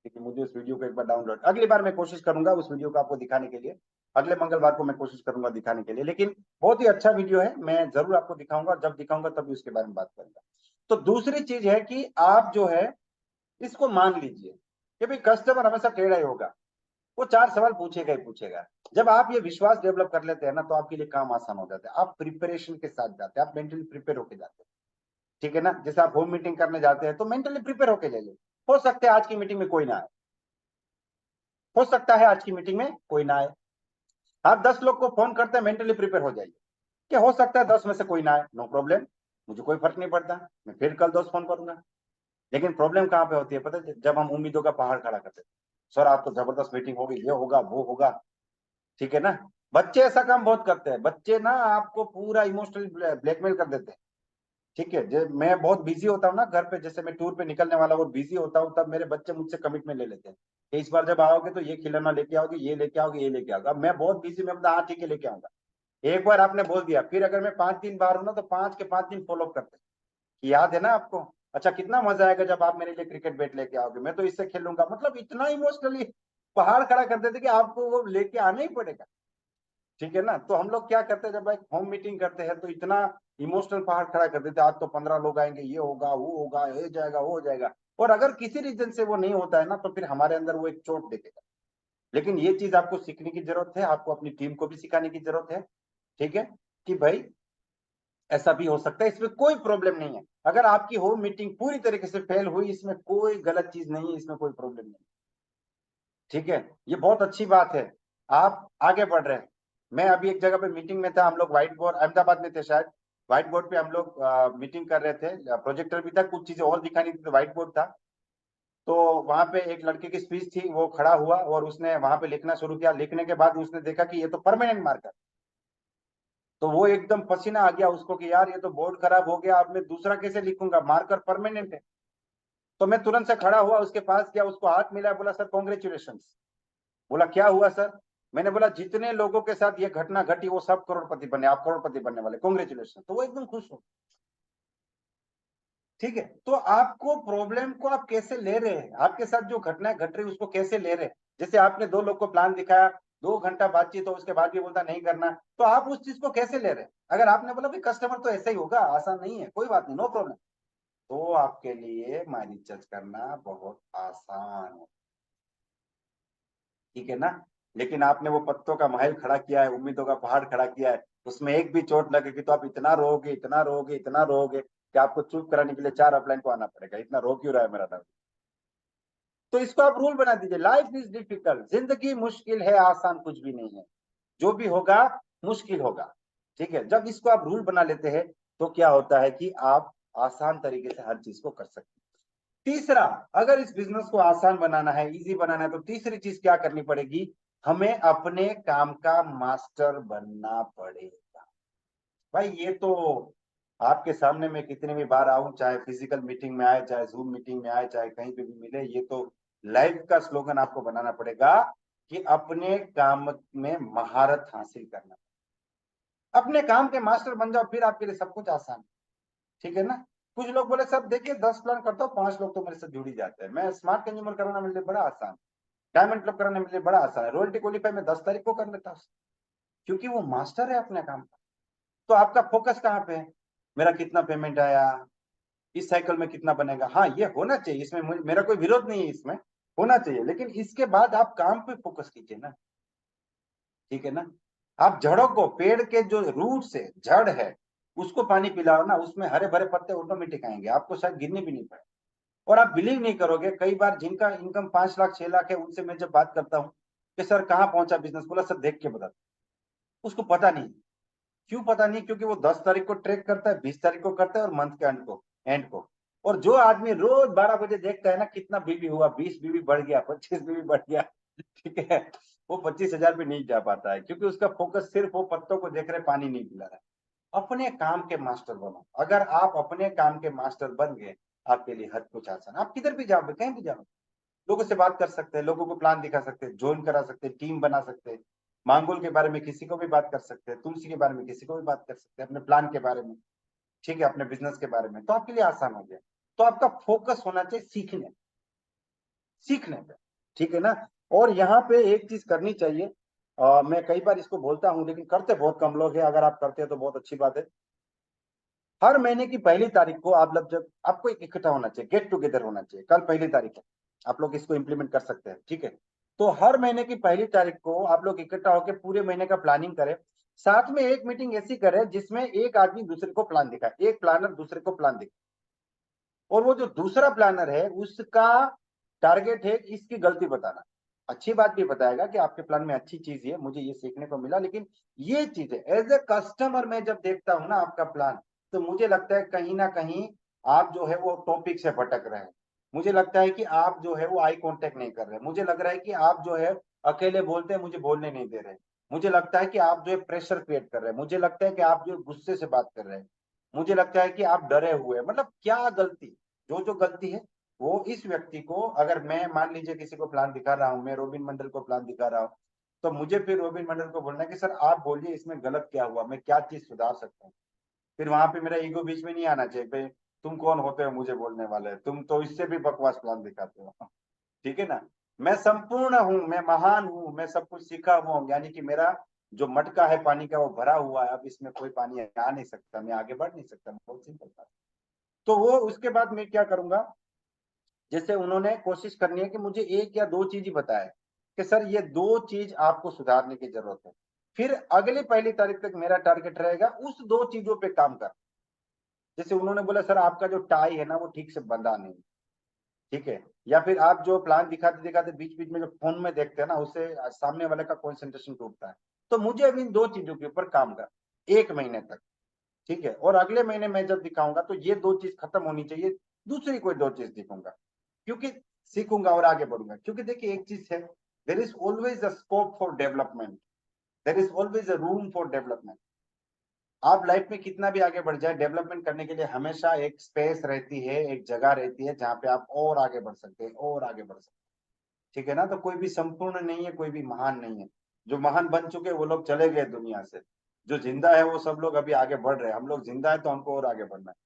Speaker 1: लेकिन मुझे उस वीडियो को एक बार डाउनलोड, अगली बार मैं कोशिश करूंगा उस वीडियो को आपको दिखाने के लिए। अगले मंगलवार को मैं कोशिश करूंगा दिखाने के लिए, लेकिन बहुत ही अच्छा वीडियो है, मैं जरूर आपको दिखाऊंगा, और जब दिखाऊंगा तभी उसके बारे में बात करूंगा। तो दूसरी चीज है कि आप जो है इसको मान लीजिए कि भाई कस्टमर हमेशा टेढ़ा ही होगा, वो 4 सवाल पूछेगा ही पूछेगा। जब आप ये विश्वास डेवलप कर लेते हैं ना, तो आपके लिए काम आसान हो जाता है, आप प्रिपरेशन के साथ जाते हैं, आप मेंटली प्रिपेयर होके जाते हैं, ठीक है ना। जैसे आप होम मीटिंग करने जाते हैं तो मेंटली प्रिपेयर होके जाइए। हो सकता है आज की मीटिंग में कोई ना आए, हो सकता है आज की मीटिंग में कोई ना आए, आप 10 लोग को फोन करते हैं, मेंटली प्रिपेयर हो जाइए कि हो सकता है 10 में से कोई ना आए, नो प्रॉब्लम, मुझे कोई फर्क नहीं पड़ता, मैं फिर कल 10 फोन करूंगा। लेकिन प्रॉब्लम कहाँ पे होती है पता है? जब हम उम्मीदों का पहाड़ खड़ा करते हैं, सर आप तो जबरदस्त मीटिंग होगी, ये होगा वो होगा, ठीक है ना। बच्चे ऐसा काम बहुत करते हैं, बच्चे ना आपको पूरा इमोशनली ब्लैकमेल कर देते हैं, ठीक है। मैं बहुत बिजी होता हूँ ना घर पे, जैसे मैं टूर पे निकलने वाला हूँ, बिजी होता हूँ, तब मेरे बच्चे मुझसे कमिटमेंट ले लेते हैं कि इस बार जब आओगे तो ये खिलौना लेके आओगे, ये लेके आओगे, ये लेके आओगे। अब मैं बहुत बिजी, मैं बोला हाँ ठीक है लेके आऊंगा। एक बार आपने बोल दिया, फिर अगर मैं 5 दिन बाहर हूँ ना तो 5 के 5 दिन फॉलो अप करते हैं कि याद है ना आपको, अच्छा कितना मजा आएगा जब आप मेरे लिए क्रिकेट बैट लेके आओगे, मैं तो इससे खेलूंगा। मतलब इतना इमोशनली पहाड़ खड़ा कर देते कि आपको वो लेके आना ही पड़ेगा, ठीक है ना। तो हम लोग क्या करते हैं, जब एक होम मीटिंग करते हैं तो इतना इमोशनल पहाड़ खड़ा कर देते हैं, आज तो 15 लोग आएंगे, ये होगा वो होगा, ये जाएगा वो हो जाएगा। और अगर किसी रीजन से वो नहीं होता है ना तो फिर हमारे अंदर वो एक चोट देखेगा। लेकिन ये चीज आपको सीखने की जरूरत है, आपको अपनी टीम को भी सिखाने की जरूरत है, ठीक है, कि भाई ऐसा भी हो सकता है, इसमें कोई प्रॉब्लम नहीं है। अगर आपकी होम मीटिंग पूरी तरीके से फेल हुई, इसमें कोई गलत चीज नहीं है, इसमें कोई प्रॉब्लम नहीं, ठीक है। ये बहुत अच्छी बात है, आप आगे बढ़ रहे हैं। मैं अभी एक जगह पे मीटिंग में था, हम लोग व्हाइट बोर्ड, अहमदाबाद में थे शायद, व्हाइट बोर्ड पे हम लोग मीटिंग कर रहे थे, प्रोजेक्टर भी था, कुछ चीजें और दिखानी थी तो व्हाइट बोर्ड था। तो वहां पे एक लड़के की स्पीच थी, वो खड़ा हुआ और उसने वहां पे लिखना शुरू किया। लिखने के बाद उसने देखा कि ये तो परमानेंट मार्कर, तो वो एकदम पसीना आ गया उसको कि यार ये तो बोर्ड खराब हो गया, अब मैं दूसरा कैसे लिखूंगा, मार्कर परमानेंट है। तो मैं तुरंत से खड़ा हुआ, उसके पास गया, उसको हाथ मिला, बोला सर कॉन्ग्रेचुलेशन। बोला क्या हुआ सर? मैंने बोला जितने लोगों के साथ ये घटना घटी वो सब करोड़पति बने, आप करोड़पति बनने वाले, कॉन्ग्रेचुलेशन। तो वो एकदम खुश हो, ठीक है। तो आपको प्रॉब्लम को आप कैसे ले रहे हैं, आपके साथ जो घटना घट रही है उसको कैसे ले रहे हैं। जैसे आपने 2 लोग को प्लान दिखाया, 2 घंटा बातचीत हो, उसके बाद भी बोलता नहीं करना, तो आप उस चीज को कैसे ले रहे हैं? अगर आपने बोला कि कस्टमर तो ऐसा ही होगा, आसान नहीं है, कोई बात नहीं, नो प्रॉब्लम, तो आपके लिए माइलेज जज करना बहुत आसान है, ठीक है ना। लेकिन आपने वो पत्तों का महल खड़ा किया है, उम्मीदों का पहाड़ खड़ा किया है, उसमें एक भी चोट लगेगी तो आप इतना रोगे, इतना रोगे, इतना रोगे कि आपको चुप कराने के लिए 4 अपलाइन को आना पड़ेगा, इतना रो क्यों रहा है मेरा नाम। तो इसको आप रूल बना दीजिए, लाइफ इज डिफिकल्ट, जिंदगी मुश्किल है, आसान कुछ भी नहीं है, जो भी होगा मुश्किल होगा, ठीक है। जब इसको आप रूल बना लेते हैं तो क्या होता है कि आप आसान तरीके से हर चीज को कर सकते हैं। तीसरा, अगर इस बिजनेस को आसान बनाना है, इजी बनाना है, तो तीसरी चीज क्या करनी पड़ेगी, हमें अपने काम का मास्टर बनना पड़ेगा। भाई ये तो आपके सामने मैं कितने भी बार आऊं, चाहे फिजिकल मीटिंग में आए, चाहे जूम मीटिंग में आए, चाहे कहीं पे भी मिले, ये तो लाइफ का स्लोगन आपको बनाना पड़ेगा कि अपने काम में महारत हासिल करना। अपने काम के मास्टर बन जाओ, फिर आपके लिए सब कुछ आसान है, ठीक है ना। कुछ लोग बोले सर देखिए 10 प्लान करता हूँ, 5 लोग तो मेरे से जुड़ ही जाते हैं, मैं स्मार्ट कंज्यूमर कराना मेरे लिए बड़ा आसान, डायमंड क्लब कराने मेरे लिए बड़ा आसान है, रॉयल्टी क्वालीफाई में 10 तारीख को कर लेता हूँ, क्योंकि वो मास्टर है अपने काम का। तो आपका फोकस कहाँ पे है, मेरा कितना पेमेंट आया, इस साइकिल में कितना बनेगा, हाँ ये होना चाहिए, इसमें मेरा कोई विरोध नहीं है, इसमें होना चाहिए, लेकिन इसके बाद आप काम पे फोकस कीजिए ना, ठीक है ना। आप जड़ों को, पेड़ के जो रूट से जड़ है उसको पानी पिलाओ ना, उसमें हरे भरे पत्ते ऑटोमेटिक आएंगे, आपको शायद गिरने भी नहीं पड़े। और आप बिलीव नहीं करोगे, कई बार जिनका इनकम 5 लाख 6 लाख है, उनसे मैं जब बात करता हूँ कि सर कहाँ पहुंचा बिजनेस, बोला सर देख के बता, उसको पता नहीं। क्यों पता नहीं? क्योंकि वो 10 तारीख को ट्रैक करता है, 20 तारीख को करता है, और मंथ के एंड को। और जो आदमी रोज 12 बजे देखता है ना कितना बीबी हुआ, 20 बीबी बढ़ गया, 25 बीबी बढ़ गया, ठीक है, वो 25,000 पे नहीं जा पाता है, क्योंकि उसका फोकस सिर्फ वो पत्तों को देख रहे, पानी नहीं पिला रहा है। अपने काम के मास्टर बनो, अगर आप अपने काम के मास्टर बन गए, आपके लिए हर कुछ आसान। आप किधर भी जाओगे, कहीं भी जाओ, लोगों से बात कर सकते हैं, लोगों को प्लान दिखा सकते हैं, ज्वाइन करा सकते हैं, टीम बना सकते हैं, मांगोल के बारे में किसी को भी बात कर सकते हैं, तुलसी के बारे में किसी को भी बात कर सकते हैं, अपने प्लान के बारे में, ठीक है, अपने बिजनेस के बारे में, तो आपके लिए आसान हो गया। तो आपका फोकस होना चाहिए सीखने, सीखने पे, ठीक है ना। और यहाँ पे एक चीज करनी चाहिए, मैं कई बार इसको बोलता हूँ लेकिन करते बहुत कम लोग हैं, अगर आप करते हैं तो बहुत अच्छी बात है। हर महीने की 1 तारीख को आप लोग, जब आपको एक इकट्ठा होना चाहिए, गेट टुगेदर होना चाहिए, कल 1 तारीख है, आप लोग इसको इंप्लीमेंट कर सकते हैं, ठीक है। तो हर महीने की 1 तारीख को आप लोग इकट्ठा होकर पूरे महीने का प्लानिंग करें, साथ में एक मीटिंग ऐसी करें जिसमें एक आदमी दूसरे को प्लान दिखाए, एक प्लानर दूसरे को प्लान दिखाए, और वो जो दूसरा प्लानर है उसका टारगेट है इसकी गलती बताना। अच्छी बात भी बताएगा कि आपके प्लान में अच्छी चीज है, मुझे ये सीखने को मिला। लेकिन ये चीज है, एज ए कस्टमर मैं जब देखता हूँ ना आपका प्लान, तो मुझे लगता है कहीं ना कहीं आप जो है वो टॉपिक से भटक रहे हैं। मुझे लगता है कि आप जो है वो आई कांटेक्ट नहीं कर रहे। मुझे लग रहा है कि आप जो है अकेले बोलते हैं, मुझे बोलने नहीं दे रहे। मुझे लगता है कि आप जो है प्रेशर क्रिएट कर रहे हैं। मुझे लगता है कि आप जो गुस्से से बात कर रहे हैं। मुझे लगता है कि आप डरे हुए हैं। मतलब क्या गलती, जो जो गलती है वो इस व्यक्ति को, अगर मैं मान लीजिए किसी को प्लान दिखा रहा हूँ, मैं रोबिन मंडल को प्लान दिखा रहा हूँ, तो मुझे फिर रोबिन मंडल को बोलना है कि सर आप बोलिए इसमें गलत क्या हुआ, मैं क्या चीज सुधार सकता हूँ। फिर वहां पे मेरा ईगो बीच में नहीं आना चाहिए भाई, तुम कौन होते हो मुझे बोलने वाले, तुम तो इससे भी बकवास प्लान दिखाते हो। ठीक है ना। मैं संपूर्ण हूँ, मैं महान हूँ, मैं सब कुछ सीखा हुआ हूँ, यानी कि मेरा जो मटका है पानी का वो भरा हुआ है, अब इसमें कोई पानी आ नहीं सकता, मैं आगे बढ़ नहीं सकता। बहुत सिंपल बात। तो वो उसके बाद मैं क्या करूंगा, जैसे उन्होंने कोशिश करनी है कि मुझे एक या दो चीज ही बताए कि सर ये दो चीज आपको सुधारने की जरूरत है। फिर अगली 1 तारीख तक मेरा टारगेट रहेगा उस दो चीजों पे काम कर। जैसे उन्होंने बोला सर आपका जो टाई है ना वो ठीक से बंधा नहीं, ठीक है, या फिर आप जो प्लान दिखाते दिखाते बीच बीच में जो फोन में देखते हैं ना, उससे सामने वाले का कंसंट्रेशन टूटता है। तो मुझे अब इन दो चीजों के ऊपर काम कर 1 महीने तक, ठीक है। और अगले महीने मैं जब दिखाऊंगा तो ये दो चीज खत्म होनी चाहिए, दूसरी कोई दो चीज दिखाऊंगा, क्योंकि सीखूंगा और आगे बढ़ूंगा। क्योंकि देखिए एक चीज है, there is always a scope for development, there is always a room for development. आप लाइफ में कितना भी आगे बढ़ जाए, डेवलपमेंट करने के लिए हमेशा एक स्पेस रहती है, एक जगह रहती है जहां पे आप और आगे बढ़ सकते हैं, और आगे बढ़ सकते हैं। ठीक है ना। तो कोई भी संपूर्ण नहीं है, कोई भी महान नहीं है। जो महान बन चुके वो लोग चले गए दुनिया से, जो जिंदा है वो सब लोग अभी आगे बढ़ रहे हैं। हम लोग जिंदा है तो हमको और आगे बढ़ना है।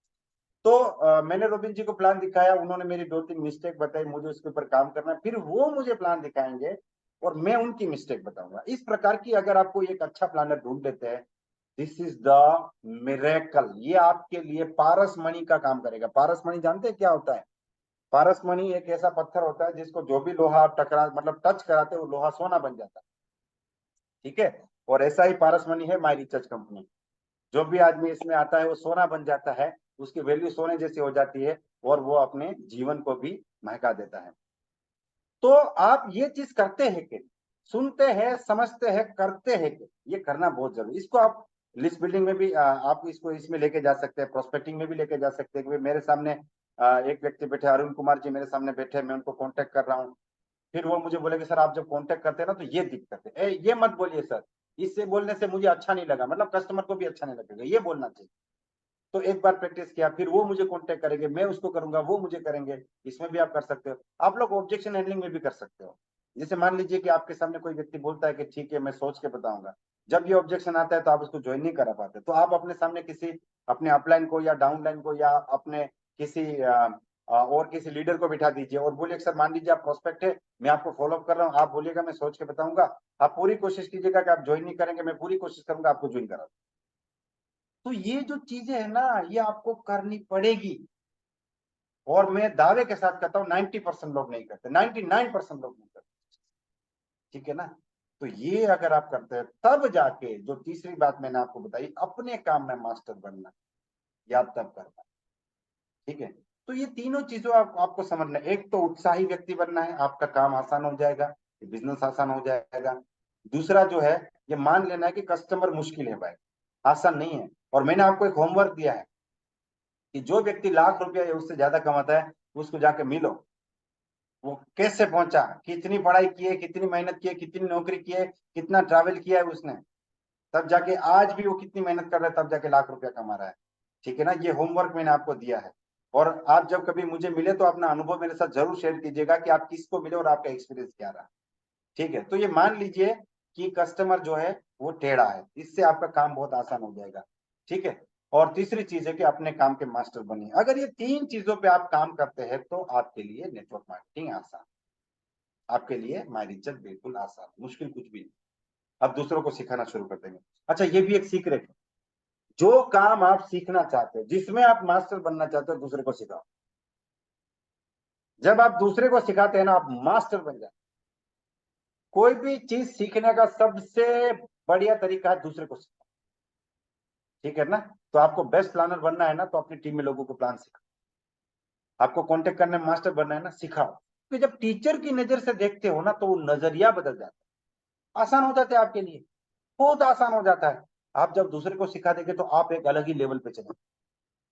Speaker 1: तो मैंने रोबिन जी को प्लान दिखाया, उन्होंने मेरी 2-3 मिस्टेक बताई, मुझे उसके ऊपर काम करना है। फिर वो मुझे प्लान दिखाएंगे और मैं उनकी मिस्टेक बताऊंगा। इस प्रकार की अगर आपको एक अच्छा प्लानर ढूंढ लेते हैं, दिस इज द मिरेकल। ये आपके लिए पारस मणि का काम करेगा। पारस मणि जानते हैं क्या होता है? पारस मणि एक ऐसा पत्थर होता है जिसको जो भी लोहा आप टकरा मतलब टच कराते हो वो लोहा सोना बन जाता है। ठीक है। और ऐसा ही पारस मणि है माई रिसर्च कंपनी। जो भी आदमी इसमें आता है वो सोना बन जाता है, उसकी वैल्यू सोने जैसी हो जाती है, और वो अपने जीवन को भी महका देता है। तो आप ये चीज करते हैं कि सुनते हैं, समझते हैं, करते हैं कि ये करना बहुत जरूरी। इसको आप लिस्ट बिल्डिंग में भी आप इसको इसमें लेके जा सकते हैं, प्रोस्पेक्टिंग में भी लेके जा सकते हैं कि मेरे सामने एक व्यक्ति बैठे, अरुण कुमार जी मेरे सामने बैठे, मैं उनको कांटेक्ट कर रहा हूँ। फिर वो मुझे बोले कि सर आप जब कांटेक्ट करते हैं ना तो ये दिक्कत है, ये मत बोलिए सर, इससे बोलने से मुझे अच्छा नहीं लगा, मतलब कस्टमर को भी अच्छा नहीं लगेगा, ये बोलना चाहिए। तो एक बार प्रैक्टिस किया, फिर वो मुझे कांटेक्ट करेंगे, मैं उसको करूंगा, वो मुझे करेंगे। इसमें भी आप कर सकते हो। आप लोग ऑब्जेक्शन हैंडलिंग में भी कर सकते हो। जैसे मान लीजिए कि आपके सामने कोई व्यक्ति बोलता है कि ठीक है मैं सोच के बताऊंगा, जब ये ऑब्जेक्शन आता है तो आप उसको ज्वाइन नहीं करा पाते, तो आप अपने सामने किसी अपने अपलाइन को या डाउनलाइन को या अपने किसी और किसी लीडर को बिठा दीजिए और बोलिए सर मान लीजिए आप प्रोस्पेक्ट है, मैं आपको फॉलो कर रहा हूँ, आप बोलिएगा मैं सोच के बताऊंगा, आप पूरी कोशिश कीजिएगा कि आप ज्वाइन नहीं करेंगे, मैं पूरी कोशिश करूंगा आपको ज्वाइन करा। तो ये जो चीजें है ना ये आपको करनी पड़ेगी। और मैं दावे के साथ कहता हूँ 90% लोग नहीं करते, 99% लोग नहीं करते। ठीक है ना। तो ये अगर आप करते हैं तब जाके जो तीसरी बात मैंने आपको बताई, अपने काम में मास्टर बनना, या तब करना। ठीक है। तो ये तीनों चीजों आपको समझना है। एक तो उत्साही व्यक्ति बनना है, आपका काम आसान हो जाएगा, बिजनेस आसान हो जाएगा। दूसरा जो है, ये मान लेना है कि कस्टमर मुश्किल है भाई, आसान नहीं है। और मैंने आपको एक होमवर्क दिया है कि जो व्यक्ति लाख रुपया या उससे ज्यादा कमाता है उसको जाके मिलो, वो कैसे पहुंचा, कितनी पढ़ाई की है, कितनी मेहनत की है, कितनी नौकरी की है, कितना ट्रैवल किया है उसने, तब जाके आज भी वो कितनी मेहनत कर रहा है, तब जाके लाख रुपया कमा रहा है। ठीक है ना। ये होमवर्क मैंने आपको दिया है। और आप जब कभी मुझे मिले तो अपना अनुभव मेरे साथ जरूर शेयर कीजिएगा कि आप किसको मिले और आपका एक्सपीरियंस क्या रहा। ठीक है। तो ये मान लीजिए कि कस्टमर जो है वो टेढ़ा है, इससे आपका काम बहुत आसान हो जाएगा। ठीक है। और तीसरी चीज है कि अपने काम के मास्टर बनिए। अगर ये तीन चीजों पे आप काम करते हैं तो आपके लिए नेटवर्क मार्केटिंग आसान, आपके लिए माई रिचत बिल्कुल आसान, मुश्किल कुछ भी नहीं। अब दूसरों को सिखाना शुरू कर देंगे। अच्छा ये भी एक सीक्रेट है, जो काम आप सीखना चाहते हो, जिसमें आप मास्टर बनना चाहते हो, दूसरे को सिखाओ। जब आप दूसरे को सिखाते हैं ना आप मास्टर बन जाते। कोई भी चीज सीखने का सबसे बढ़िया तरीका है दूसरे को सिखाओ। ठीक है ना। तो आपको बेस्ट प्लानर बनना है ना तो अपनी टीम में लोगों को प्लान सिखाओ। आपको कांटेक्ट करने में मास्टर बनना है ना, सिखाओ। कि जब टीचर की नजर से देखते हो ना तो वो नजरिया बदल जाता है, आसान हो जाता है आपके लिए, बहुत आसान हो जाता है। आप जब दूसरे को सिखा देंगे तो आप एक अलग ही लेवल पे चलेंगे,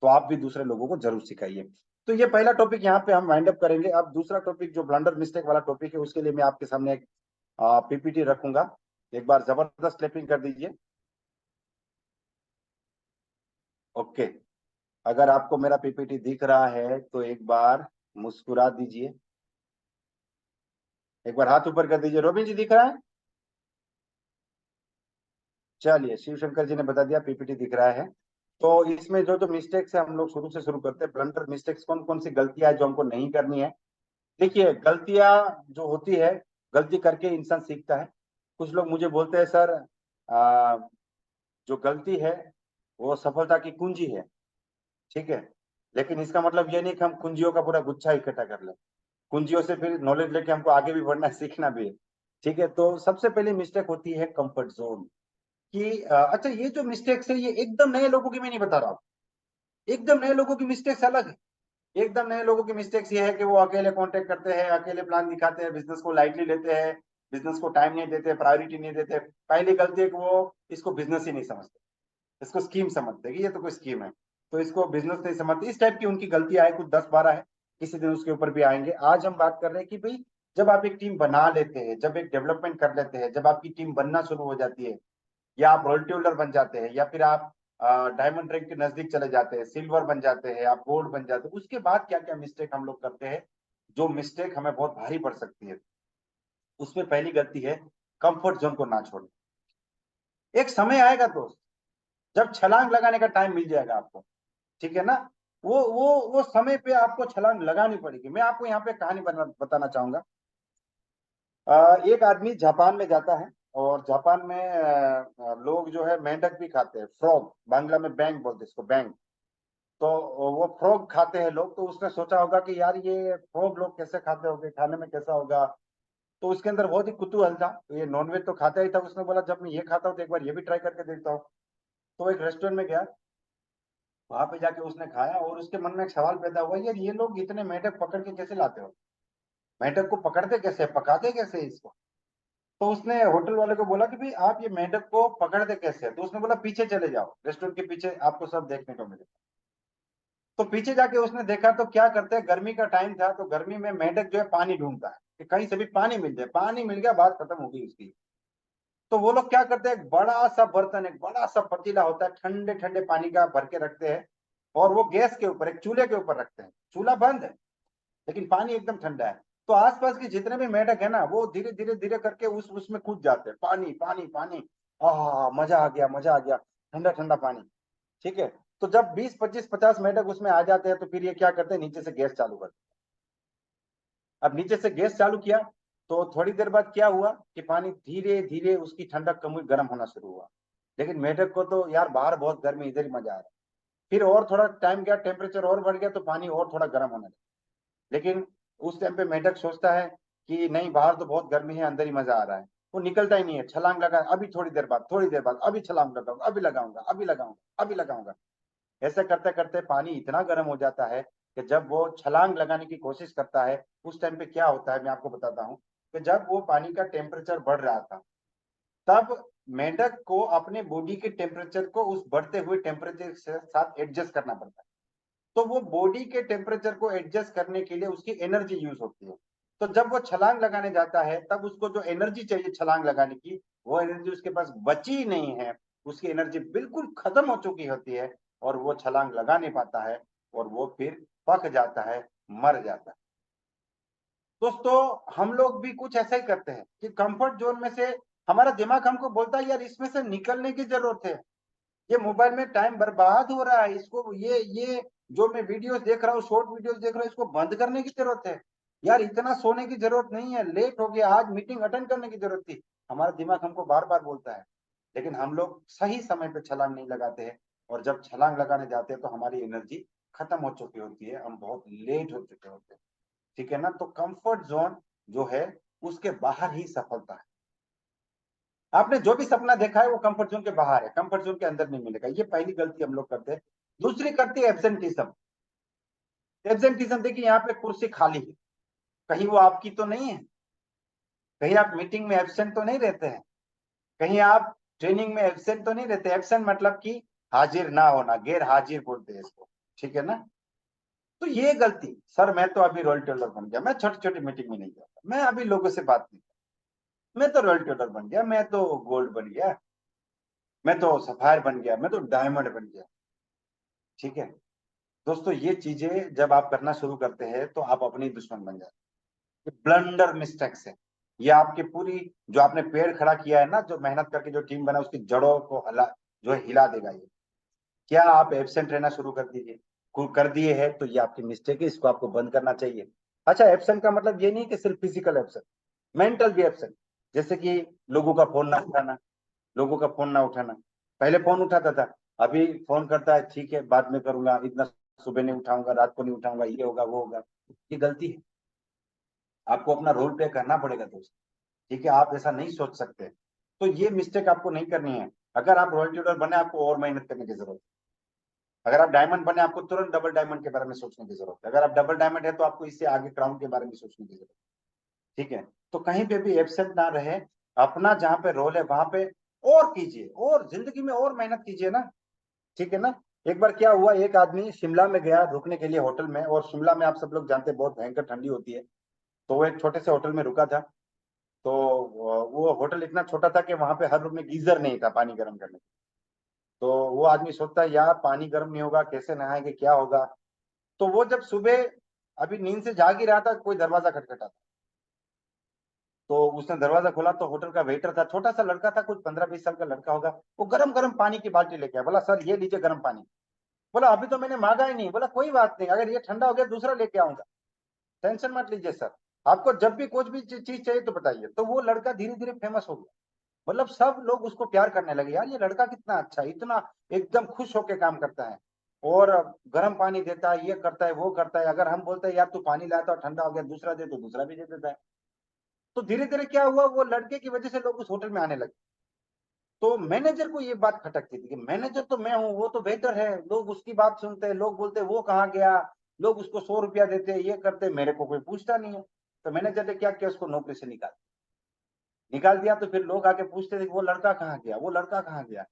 Speaker 1: तो आप भी दूसरे लोगों को जरूर सिखाइए। तो ये पहला टॉपिक यहाँ पे हम वाइंड अप करेंगे। अब दूसरा टॉपिक जो ब्लंडर मिस्टेक वाला टॉपिक है उसके लिए मैं आपके सामने एक पीपीटी रखूंगा। एक बार जबरदस्त क्लैपिंग कर दीजिए। ओके, अगर आपको मेरा पीपीटी दिख रहा है तो एक बार मुस्कुरा दीजिए, एक बार हाथ ऊपर कर दीजिए। रोबिन जी दिख रहा है? चलिए, शिव शंकर जी ने बता दिया पीपीटी दिख रहा है। तो इसमें जो जो मिस्टेक्स है हम लोग शुरू से शुरू करते हैं। ब्लंडर मिस्टेक्स कौन कौन सी गलतियां है जो हमको नहीं करनी है। देखिए, गलतियां जो होती है, गलती करके इंसान सीखता है। कुछ लोग मुझे बोलते हैं सर, आ, जो गलती है वो सफलता की कुंजी है। ठीक है, लेकिन इसका मतलब ये नहीं कि हम कुंजियों का पूरा गुच्छा इकट्ठा कर लें। कुंजियों से फिर नॉलेज लेके हमको आगे भी बढ़ना है, सीखना भी है। ठीक है, तो सबसे पहली मिस्टेक होती है कंफर्ट जोन कि अच्छा, ये जो मिस्टेक्स है ये एकदम नए लोगों की मैं नहीं बता रहा हूँ। एकदम नए लोगों की मिस्टेक्स अलग है। एकदम नए लोगों की मिस्टेक्स ये है कि वो अकेले कांटेक्ट करते हैं, अकेले प्लान दिखाते हैं, बिजनेस को लाइटली लेते हैं, बिजनेस को टाइम नहीं देते, प्रायोरिटी नहीं देते। पहली गलती है कि वो इसको बिजनेस ही नहीं समझते, इसको स्कीम समझते हैं कि ये तो कोई स्कीम है, तो इसको बिजनेस नहीं समझते। इस टाइप की उनकी गलतियां है, कुछ 10-12 है। किसी दिन उसके ऊपर भी आएंगे। आज हम बात कर रहे हैं कि भाई, जब आप एक टीम बना लेते हैं, जब एक डेवलपमेंट कर लेते हैं, जब आपकी टीम बनना शुरू हो जाती है, या आप रोयल्टी होल्डर बन जाते हैं, या फिर आप डायमंड रैंक के नजदीक चले जाते हैं, सिल्वर बन जाते हैं, आप गोल्ड बन जाते हैं, उसके बाद क्या क्या मिस्टेक हम लोग करते हैं, जो मिस्टेक हमें बहुत भारी पड़ सकती है। उसमें पहली गलती है कंफर्ट जोन को ना छोड़ना। एक समय आएगा दोस्त, जब छलांग लगाने का टाइम मिल जाएगा आपको, ठीक है ना। वो समय पे आपको छलांग लगानी पड़ेगी। मैं आपको यहाँ पे कहानी बताना चाहूंगा। एक आदमी जापान में जाता है, और जापान में लोग जो है मेंढक भी खाते हैं, फ्रॉग, बांग्ला में बैंग बोलते हैं इसको, बैंग। तो वो फ्रॉग खाते हैं लोग। तो उसने सोचा होगा कि यार ये फ्रॉग लोग कैसे खाते होंगे, खाने में कैसा होगा। तो उसके अंदर बहुत ही कुतूहल था, तो ये नॉनवेज तो खाता ही था। उसने बोला जब मैं ये खाता हूँ तो एक बार ये भी ट्राई करके देखता हूँ। तो एक रेस्टोरेंट में गया, वहां पे जाके उसने खाया, और उसके मन में एक सवाल पैदा हुआ, यार ये लोग इतने मेंढक पकड़ के कैसे लाते हो, मेंढक को पकड़ते कैसे, पकाते कैसे इसको। तो उसने होटल वाले को बोला कि भाई आप ये मेंढक को पकड़ते कैसे है। तो उसने बोला पीछे चले जाओ, रेस्टोरेंट के पीछे आपको सब देखने को मिलेगा। तो पीछे जाके उसने देखा तो क्या करते हैं, गर्मी का टाइम था, तो गर्मी में मेंढक जो है पानी ढूंढता है कि कहीं से भी पानी मिल जाए। पानी मिल गया, बात खत्म हो गई उसकी। तो वो लोग क्या करते हैं, एक बड़ा सा बर्तन, एक बड़ा सा पतीला होता है, ठंडे ठंडे पानी का भर के रखते हैं, और वो गैस के ऊपर, एक चूल्हे के ऊपर रखते हैं। चूल्हा बंद है, लेकिन पानी एकदम ठंडा है। तो आसपास के जितने भी मेंढक है ना, वो धीरे धीरे धीरे करके उसमें कूद जाते हैं, पानी पानी पानी। मजा आ गया, मजा आ गया, ठंडा ठंडा पानी। ठीक है, तो जब 20-25-50 मेंढक उसमें आ जाते हैं, तो फिर ये क्या करते हैं, नीचे से गैस चालू करते हैं। अब नीचे से गैस चालू किया, तो थोड़ी देर बाद क्या हुआ कि पानी धीरे धीरे उसकी ठंडक कम हुई, गर्म होना शुरू हुआ। लेकिन मेंढक को तो यार बाहर बहुत गर्मी, इधर ही मजा आ रहा है। फिर और थोड़ा टाइम गया, टेम्परेचर और बढ़ गया, तो पानी और थोड़ा गर्म होने लगा। लेकिन उस टाइम पे मेंढक सोचता है कि नहीं, बाहर तो बहुत गर्मी है, अंदर ही मजा आ रहा है। वो निकलता ही नहीं है, छलांग लगा, अभी थोड़ी देर बाद, थोड़ी देर बाद, अभी छलांग लगाऊंगा, अभी लगाऊंगा, अभी लगाऊंगा, अभी लगाऊंगा। ऐसे करते करते पानी इतना गर्म हो जाता है कि जब वो छलांग लगाने की कोशिश करता है, उस टाइम पे क्या होता है मैं आपको बताता हूँ। कि जब वो पानी का टेम्परेचर बढ़ रहा था, तब मेंढक को अपने बॉडी के टेम्परेचर को उस बढ़ते हुए टेम्परेचर के साथ एडजस्ट करना पड़ता है। तो वो बॉडी के टेम्परेचर को एडजस्ट करने के लिए उसकी एनर्जी यूज होती है। तो जब वो छलांग लगाने जाता है, तब उसको जो एनर्जी चाहिए छलांग लगाने की, वो एनर्जी उसके पास बची नहीं है। उसकी एनर्जी बिल्कुल खत्म हो चुकी होती है, और वो छलांग लगा नहीं पाता है, और वो फिर पक जाता है, मर जाता है। दोस्तों, हम लोग भी कुछ ऐसा ही करते हैं कि कंफर्ट जोन में से हमारा दिमाग हमको बोलता है यार इसमें से निकलने की जरूरत है। ये मोबाइल में टाइम बर्बाद हो रहा है, इसको ये जो मैं वीडियोस देख रहा हूँ, शॉर्ट वीडियोस देख रहा हूँ, इसको बंद करने की जरूरत है। यार इतना सोने की जरूरत नहीं है, लेट हो गया, आज मीटिंग अटेंड करने की जरूरत थी। हमारा दिमाग हमको बार बार बोलता है। लेकिन हम लोग सही समय पे छलांग नहीं लगाते हैं, और जब छलांग लगाने जाते हैं तो हमारी एनर्जी खत्म हो चुकी होती है, हम बहुत लेट हो चुके होते हैं। ठीक है ना। तो कंफर्ट जोन जो है, उसके बाहर ही सफलता है। आपने जो भी सपना देखा है वो कंफर्ट जोन के बाहर है, कंफर्ट जोन के अंदर नहीं मिलेगा। ये पहली गलती हम लोग करते हैं। दूसरी करती है एब्सेंटिज्म। एब्सेंटिज्म, देखिए यहाँ पे कुर्सी खाली है, कहीं वो आपकी तो नहीं है, कहीं आप मीटिंग में एब्सेंट तो नहीं रहते हैं, कहीं आप ट्रेनिंग में एब्सेंट तो नहीं रहते। एब्सेंट मतलब कि हाजिर ना होना, गैर हाजिर बोलते हैं इसको, ठीक है ना। तो ये गलती, सर मैं तो अभी रोल टेलर बन गया, मैं छोटी छोटी मीटिंग में नहीं जाता, मैं अभी लोगों से बात नहीं करता, मैं तो रोल टेलर बन गया, मैं तो गोल्ड बन गया, मैं तो सफायर बन गया, मैं तो डायमंड बन गया, ठीक है। दोस्तों ये चीजें जब आप करना शुरू करते हैं तो आप अपनी दुश्मन बन जाते हैं। ये ब्लंडर मिस्टेक्स है, ये आपकी पूरी जो आपने पेड़ खड़ा किया है ना, जो मेहनत करके जो टीम बना, उसकी जड़ों को हला, जो है हिला देगा ये। क्या आप एब्सेंट रहना शुरू कर दीजिए, कर दिए हैं तो ये आपकी मिस्टेक है, इसको आपको बंद करना चाहिए। अच्छा, एब्सेंट का मतलब ये नहीं कि सिर्फ फिजिकल एब्सेंट, मेंटल भी एब्सेंट। जैसे कि लोगों का फोन ना उठाना, लोगों का फोन ना उठाना। पहले फोन उठाता था, अभी फोन करता है, ठीक है बाद में करूंगा, इतना सुबह नहीं उठाऊंगा, रात को नहीं उठाऊंगा, ये होगा वो होगा। ये गलती है, आपको अपना रोल प्ले करना पड़ेगा दोस्त, ठीक है। आप ऐसा नहीं सोच सकते, तो ये मिस्टेक आपको नहीं करनी है। अगर आप रॉयल ट्यूडर बने, आपको और मेहनत करने की जरूरत है। अगर आप डायमंड बने, आपको तुरंत डबल डायमंड के बारे में सोचने की जरूरत है। अगर आप डबल डायमंड है तो आपको इससे आगे क्राउन के बारे में सोचने की जरूरत है, ठीक है। तो कहीं पे भी एब्सेंट ना रहे, अपना जहाँ पे रोल है वहां पे और कीजिए, और जिंदगी में और मेहनत कीजिए ना, ठीक है ना। एक बार क्या हुआ, एक आदमी शिमला में गया रुकने के लिए होटल में, और शिमला में आप सब लोग जानते हैं बहुत भयंकर ठंडी होती है। तो वो एक छोटे से होटल में रुका था। तो वो होटल इतना छोटा था कि वहां पे हर रूम में गीजर नहीं था पानी गर्म करने। तो वो आदमी सोचता है यार पानी गर्म नहीं होगा, कैसे नहाएंगे, क्या होगा। तो वो जब सुबह अभी नींद से जाग ही रहा था, कोई दरवाजा खटखटा था। तो उसने दरवाजा खोला तो होटल का वेटर था, छोटा सा लड़का था, कुछ 15-20 साल का लड़का होगा। वो गरम गरम पानी की बाल्टी लेके आया, बोला सर ये लीजिए गर्म पानी। बोला अभी तो मैंने मांगा ही नहीं। बोला कोई बात नहीं, अगर ये ठंडा हो गया दूसरा लेके आऊंगा, टेंशन मत लीजिए सर, आपको जब भी कुछ भी चीज चाहिए तो बताइए। तो वो लड़का धीरे धीरे फेमस हो गया, मतलब सब लोग उसको प्यार करने लगे, यार ये लड़का कितना अच्छा है, इतना एकदम खुश होके काम करता है, और गर्म पानी देता है, ये करता है वो करता है। अगर हम बोलते हैं यार तू पानी लाया तो ठंडा हो गया, दूसरा दे, तो दूसरा भी दे देता है। तो धीरे धीरे क्या हुआ, वो लड़के की वजह से लोग उस होटल में आने लगे। तो मैनेजर को ये बात खटकती थी कि मैनेजर तो मैं हूँ, वो तो वेटर है, लोग उसकी बात सुनते हैं, लोग बोलते हैं वो कहाँ गया, लोग उसको 100 रुपया देते हैं, ये करते हैं, मेरे को कोई पूछता नहीं है। तो मैनेजर ने क्या किया, उसको नौकरी से निकाल निकाल दिया। तो फिर लोग आके पूछते थे कि वो लड़का कहाँ गया, वो लड़का कहाँ गया।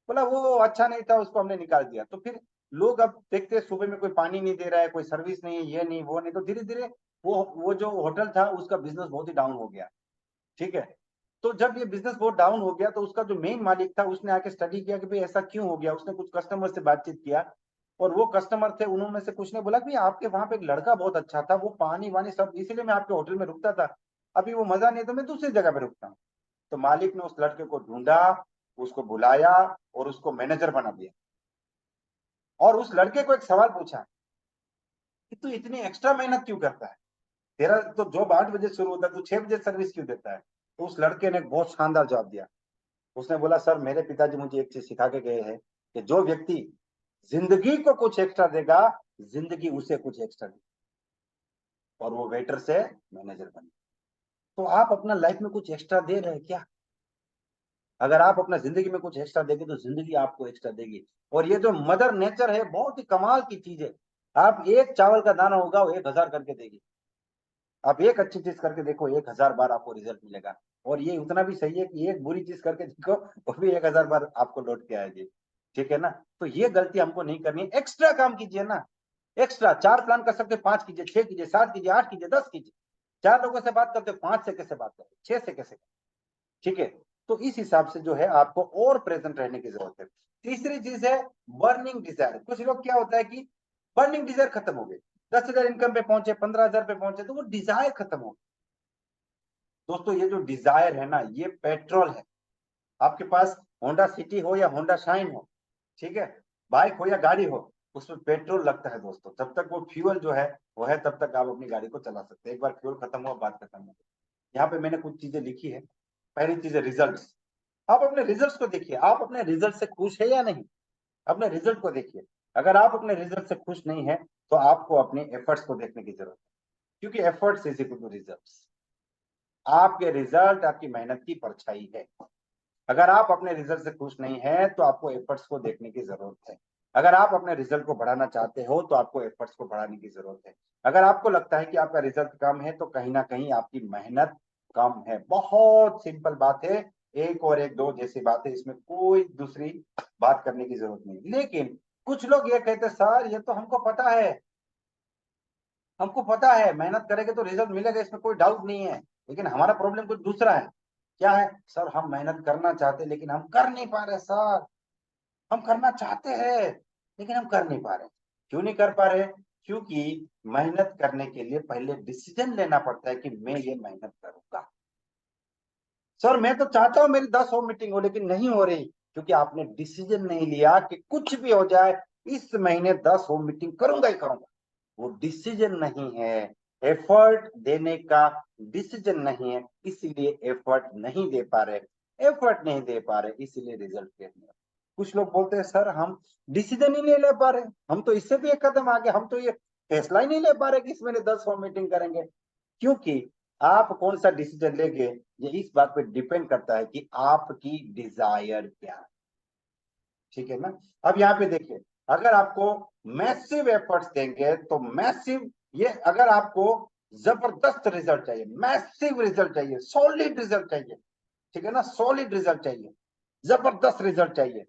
Speaker 1: बोला वो अच्छा नहीं था, उसको हमने निकाल दिया। तो फिर लोग अब देखते हैं सुबह में कोई पानी नहीं दे रहा है, कोई सर्विस नहीं है, ये नहीं वो नहीं। तो धीरे धीरे वो जो होटल था उसका बिजनेस बहुत ही डाउन हो गया, ठीक है। तो जब ये बिजनेस बहुत डाउन हो गया तो उसका जो मेन मालिक था उसने आके स्टडी किया कि भाई ऐसा क्यों हो गया। उसने कुछ कस्टमर से बातचीत किया, और वो कस्टमर थे उन्होंने से कुछ ने बोला कि आपके वहां पे एक लड़का बहुत अच्छा था, वो पानी वानी सब, इसीलिए मैं आपके होटल में रुकता था, अभी वो मजा नहीं तो मैं दूसरी जगह पे रुकता हूँ। तो मालिक ने उस लड़के को ढूंढा, उसको बुलाया, और उसको मैनेजर बना दिया। और उस लड़के को एक सवाल पूछा कि तू इतनी एक्स्ट्रा मेहनत क्यों करता है, तेरा तो जॉब 8 बजे शुरू होता है, तू 6 बजे सर्विस क्यों देता है। तो उस लड़के ने एक बहुत शानदार जवाब दिया। उसने बोला सर मेरे पिताजी मुझे एक चीज सिखा के गए हैं कि जो व्यक्ति जिंदगी को कुछ एक्स्ट्रा देगा, जिंदगी उसे कुछ एक्स्ट्रा देगी। और वो वेटर से मैनेजर बने। तो आप अपना लाइफ में कुछ एक्स्ट्रा दे रहे हैं क्या? अगर आप अपना जिंदगी में कुछ एक्स्ट्रा देंगे तो जिंदगी आपको एक्स्ट्रा देगी। और ये जो मदर नेचर है बहुत ही कमाल की चीज है। आप एक चावल का दाना होगा वो 1000 करके देगी। आप एक अच्छी चीज करके देखो, 1000 बार आपको रिजल्ट मिलेगा। और ये उतना भी सही है कि एक बुरी चीज करके देखो, वो भी 1000 बार आपको लौट के आएगी, ठीक है ना। तो ये गलती हमको नहीं करनी है, एक्स्ट्रा काम कीजिए ना। एक्स्ट्रा 4 प्लान कर सकते, 5 कीजिए, 6 कीजिए, 7 कीजिए, 8 कीजिए, 10 कीजिए। 4 लोगों से बात करते, 5 से कैसे बात करते, 6 से कैसे, ठीक है। तो इस हिसाब से जो है आपको और प्रेजेंट रहने की जरूरत है। तीसरी चीज है बर्निंग डिजायर। कुछ लोग क्या होता है कि बर्निंग डिजायर खत्म हो गई, 10,000 इनकम पे पहुंचे, 15,000 पे पहुंचे, तो वो डिजायर खत्म हो गई। दोस्तों ये जो डिजायर है ना, ये पेट्रोल है। आपके पास होंडा सिटी हो या होंडा शाइन हो, ठीक है, बाइक हो या गाड़ी हो, उसमें पेट्रोल लगता है दोस्तों। जब तक वो फ्यूल जो है वो है, तब तक आप अपनी गाड़ी को चला सकते हैं। एक बार फ्यूल खत्म हुआ, बात खत्म हो गई। यहाँ पे मैंने कुछ चीजें लिखी है। पहली चीज है रिजल्ट। आप अपने रिजल्ट को देखिए, आप अपने रिजल्ट से खुश है या नहीं। अपने रिजल्ट को देखिए। अगर आप अपने रिजल्ट से खुश नहीं है तो आपको अपने एफर्ट्स को देखने की जरूरत है, क्योंकि efforts is equal to results. आपके रिजल्ट आपकी मेहनत की परछाई है। अगर आप अपने रिजल्ट से खुश नहीं है तो आपको एफर्ट्स को देखने की जरूरत है। अगर आप अपने रिजल्ट को बढ़ाना चाहते हो तो आपको एफर्ट्स को बढ़ाने की जरूरत है। अगर आपको लगता है कि आपका रिजल्ट कम है तो कहीं ना कहीं आपकी मेहनत कम है। बहुत सिंपल बात है, एक और एक दो जैसी बात है, इसमें कोई दूसरी बात करने की जरूरत नहीं। लेकिन कुछ लोग ये कहते, सर ये तो हमको पता है मेहनत करेंगे तो रिजल्ट मिलेगा, इसमें कोई डाउट नहीं है। लेकिन हमारा प्रॉब्लम कुछ दूसरा है। क्या है सर? हम मेहनत करना चाहते लेकिन हम कर नहीं पा रहे सर। हम करना चाहते हैं लेकिन हम कर नहीं पा रहे। क्यों नहीं कर पा रहे? क्योंकि मेहनत करने के लिए पहले डिसीजन लेना पड़ता है कि मैं ये मेहनत करूंगा। सर मैं तो चाहता हूं मेरी 10 होम मीटिंग हो, लेकिन नहीं हो रही क्योंकि आपने डिसीजन नहीं लिया कि कुछ भी हो जाए इस महीने 10 होम मीटिंग करूंगा ही करूंगा। वो डिसीजन नहीं है, एफर्ट देने का डिसीजन नहीं है, इसलिए एफर्ट नहीं दे पा रहे। एफर्ट नहीं दे पा रहे इसलिए रिजल्ट नहीं आ रहे। कुछ लोग बोलते हैं सर हम डिसीजन ही नहीं ले पा रहे, हम तो इससे भी एक कदम आगे, हम तो ये फैसला ही नहीं ले पा रहे कि इस महीने 10 होम मीटिंग करेंगे। क्योंकि आप कौन सा डिसीजन लेंगे ये इस बात पे डिपेंड करता है कि आपकी डिजायर क्या है। ठीक है ना? अब यहाँ पे देखिए, अगर आपको मैसिव एफर्ट्स देंगे तो मैसिव, ये अगर आपको जबरदस्त रिजल्ट चाहिए, मैसिव रिजल्ट चाहिए, सॉलिड रिजल्ट चाहिए, ठीक है ना, सॉलिड रिजल्ट चाहिए, जबरदस्त रिजल्ट चाहिए।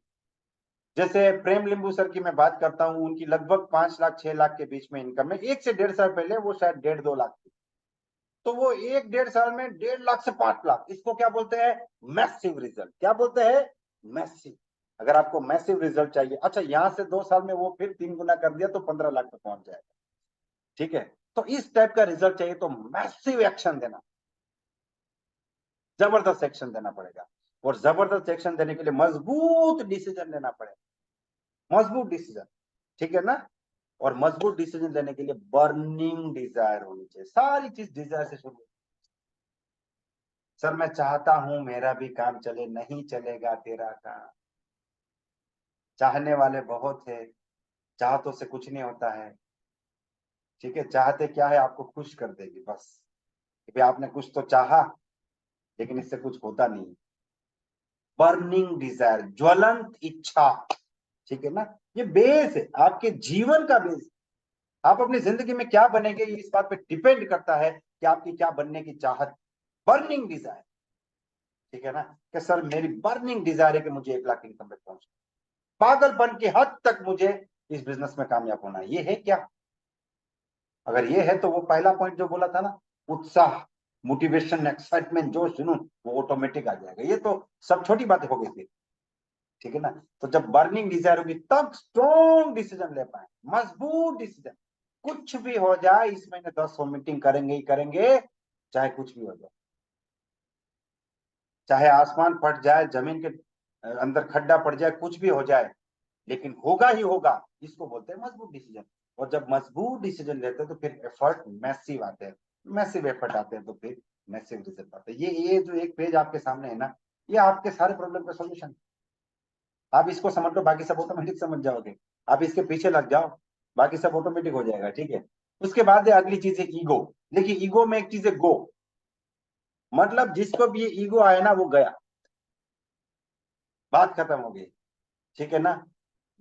Speaker 1: जैसे प्रेम लिंबू सर की मैं बात करता हूँ, उनकी लगभग 5 लाख 6 लाख के बीच में इनकम है। 1 से 1.5 साल पहले वो शायद 1.5 2 लाख थी। तो वो 1 1.5 साल में 1.5 लाख से 5 लाख, इसको क्या बोलते हैं? Massive result. क्या बोलते हैं? मैसिव। अगर आपको मैसिव रिजल्ट चाहिए, अच्छा यहां से 2 साल में वो फिर 3 गुना कर दिया तो 15 लाख पे पहुंच जाएगा। ठीक है, तो इस टाइप का रिजल्ट चाहिए तो मैसिव एक्शन देना, जबरदस्त एक्शन देना पड़ेगा। और जबरदस्त एक्शन देने के लिए मजबूत डिसीजन लेना पड़ेगा, मजबूत डिसीजन। ठीक है ना? और मजबूत डिसीजन लेने के लिए बर्निंग डिजायर होनी चाहिए। सारी चीज डिजायर से शुरू। सर मैं चाहता हूं मेरा भी काम चले, नहीं चलेगा तेरा काम। चाहने वाले बहुत है, चाहतों से कुछ नहीं होता है। ठीक है, चाहते क्या है? आपको खुश कर देगी बस कि आपने कुछ तो चाहा लेकिन इससे कुछ होता नहीं। बर्निंग डिजायर, ज्वलंत इच्छा। ठीक है ना? ये बेस है, आपके जीवन का बेस। आप अपनी जिंदगी में क्या बनेंगे ये इस बात पे डिपेंड करता है कि आपकी क्या बनने की चाहत। Burning desire. ठीक है ना? कि सर मेरी बर्निंग डिजायर है कि मुझे 1 लाख इनकम पे पहुंचना, पागलपन की हद तक मुझे इस बिजनेस में कामयाब होना है। ये है क्या? अगर ये है तो वो पहला पॉइंट जो बोला था ना, उत्साह, मोटिवेशन, एक्साइटमेंट, जोश, जुनून, वो ऑटोमेटिक आ जाएगा। ये तो सब छोटी बातें हो गई थी। ठीक है ना? तो जब बर्निंग डिजायर होगी तब स्ट्रॉन्ग डिसीजन ले पाए, मजबूत डिसीजन। कुछ भी हो जाए इस महीने 10 मीटिंग करेंगे ही करेंगे, चाहे कुछ भी हो जाए, चाहे आसमान फट जाए, जमीन के अंदर खड्डा पड़ जाए, कुछ भी हो जाए, लेकिन होगा ही होगा। इसको बोलते हैं मजबूत डिसीजन। और जब मजबूत डिसीजन लेते हैं तो फिर एफर्ट मैसिव आते हैं, मैसिव एफर्ट आते हैं तो फिर मैसिव रिजल्ट आते हैं। ये जो एक पेज आपके सामने है ना, ये आपके सारे प्रॉब्लम का सॉल्यूशन। आप इसको समझ लो, बाकी सब ऑटोमेटिक समझ जाओगे। आप इसके पीछे लग जाओ, बाकी सब ऑटोमेटिक हो जाएगा। ठीक है? उसके बाद है अगली चीज है ईगो। देखिए ईगो में एक चीज है गो, मतलब जिसको भी ये ईगो आया ना वो गया, बात खत्म हो गई। ठीक है ना?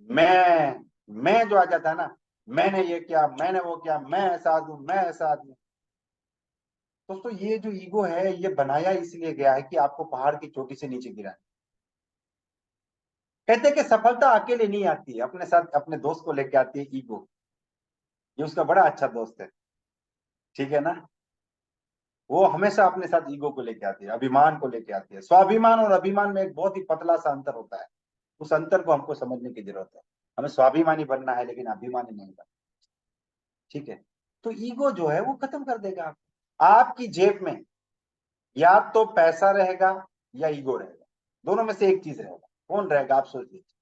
Speaker 1: मैं जो आ जाता है ना, मैंने ये किया, मैंने वो किया, मैं ऐसा आदमी, मैं ऐसा आदमी। दोस्तों ये जो ईगो है ये बनाया इसलिए गया है कि आपको पहाड़ की चोटी से नीचे गिरा। कहते हैं कि सफलता अकेले नहीं आती है, अपने साथ अपने दोस्त को लेके आती है ईगो। ये उसका बड़ा अच्छा दोस्त है। ठीक है ना? वो हमेशा अपने साथ ईगो को लेके आती है, अभिमान को लेके आती है। स्वाभिमान और अभिमान में एक बहुत ही पतला सा अंतर होता है। उस अंतर को हमको समझने की जरूरत है। हमें स्वाभिमानी बनना है लेकिन अभिमानी नहीं बनना। ठीक है? तो ईगो जो है वो खत्म कर देगा आपकी जेब में या तो पैसा रहेगा या ईगो रहेगा, दोनों में से एक चीज रहेगा। कौन रहेगा आप सोच लीजिए।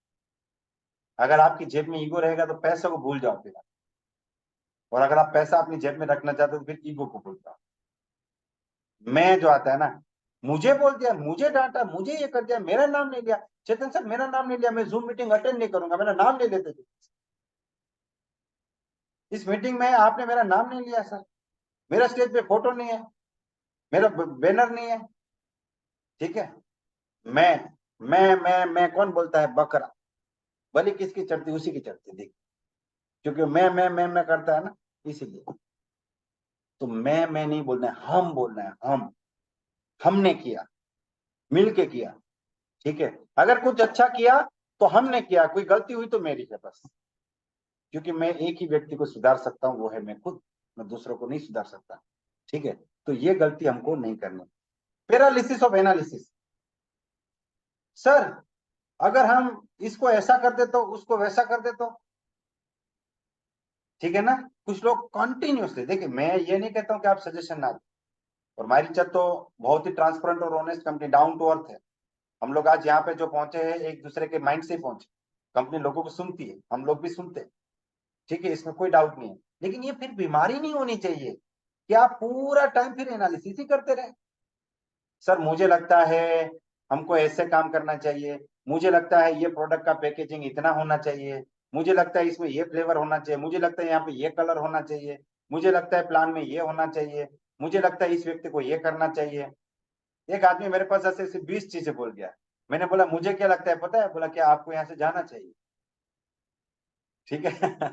Speaker 1: अगर आपकी जेब में ईगो रहेगा तो पैसे को भूल जाओ फिर आप। और अगर आप पैसा अपनी जेब में रखना चाहते हो तो फिर ईगो को भूल जाओ। मैं जो आता है ना, मुझे बोल दिया, मुझे डांटा, मुझे ये कर दिया, मेरा नाम नहीं लिया, चेतन सर मेरा नाम नहीं लिया, मैं जूम मीटिंग अटेंड नहीं करूंगा, मेरा नाम नहीं लेते थे। इस मीटिंग में आपने मेरा नाम नहीं लिया सर, मेरा स्टेज पे फोटो नहीं है, मेरा बैनर नहीं है। ठीक है? मैं मैं कौन बोलता है? बकरा। भले किसकी चढ़ती उसी की चढ़ती देख, क्योंकि मैं करता है ना, इसीलिए। तो मैं नहीं बोलना है, हम बोलना है, हमने किया, मिलके किया, ठीक है। अगर कुछ अच्छा किया तो हमने किया, कोई गलती हुई तो मेरी है बस, क्योंकि मैं एक ही व्यक्ति को सुधार सकता हूँ, वो है मैं खुद, मैं दूसरों को नहीं सुधार सकता, ठीक है। तो ये गलती हमको नहीं करनी। पैरालिसिस ऑफ एनालिसिस, सर अगर हम इसको ऐसा कर दे तो उसको वैसा कर दे तो, ठीक है ना। कुछ लोग कंटिन्यूसली, देखिए मैं ये नहीं कहता हूँ कि आप सजेशन ना दें, और हमारी चत तो बहुत ही ट्रांसपेरेंट और honest company, down to earth है। हम लोग आज यहाँ पे जो पहुंचे हैं एक दूसरे के माइंड से पहुंचे। कंपनी लोगों को सुनती है, हम लोग भी सुनते हैं, ठीक है, इसमें कोई डाउट नहीं है। लेकिन ये फिर बीमारी नहीं होनी चाहिए कि आप पूरा टाइम फिर एनालिसिस ही करते रहे। सर मुझे लगता है हमको ऐसे काम करना चाहिए, मुझे लगता है ये प्रोडक्ट का पैकेजिंग इतना होना चाहिए, मुझे लगता है इसमें ये फ्लेवर होना चाहिए, मुझे लगता है यहाँ पे ये कलर होना चाहिए, मुझे लगता है प्लान में ये होना चाहिए, मुझे लगता है इस व्यक्ति को ये करना चाहिए। एक आदमी मेरे पास ऐसे ऐसे 20 चीजें बोल गया। मैंने बोला मुझे क्या लगता है पता है? बोला क्या, आपको यहाँ से जाना चाहिए, ठीक है।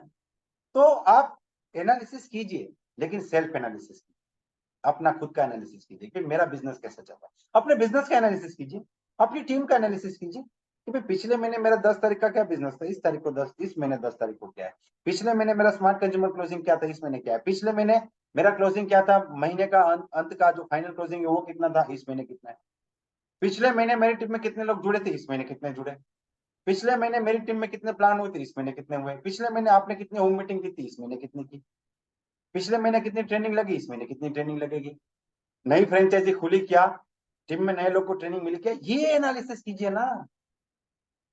Speaker 1: तो आप एनालिसिस कीजिए, लेकिन सेल्फ एनालिसिस, अपना खुद का एनालिसिस कीजिए कि मेरा बिजनेस कैसा चल रहा है। अपने बिजनेस का एनालिसिस कीजिए, अपनी टीम का एनालिसिस कीजिए कि भाई पिछले महीने मेरा 10 तारीख का क्या बिजनेस था, इस तारीख को 10, इस महीने 10 तारीख को क्या है, पिछले महीने मेरा स्मार्ट कंज्यूमर क्लोजिंग क्या था, इस महीने क्या है, पिछले महीने मेरा क्लोजिंग क्या था, महीने का अंत का जो फाइनल क्लोजिंग है वो कितना था, इस महीने कितना है, पिछले महीने मेरी टीम में कितने लोग जुड़े थे, इस महीने कितने जुड़े, पिछले महीने मेरी टीम में कितने प्लान हुए थे, इस महीने कितने हुए, पिछले महीने आपने कितनी होम मीटिंग की थी, इस महीने कितनी की, पिछले महीने कितनी ट्रेनिंग लगी, इस महीने कितनी ट्रेनिंग लगेगी, नई फ्रेंचाइजी खुली क्या, टीम में नए लोग को ट्रेनिंग मिली क्या, ये एनालिसिस कीजिए ना,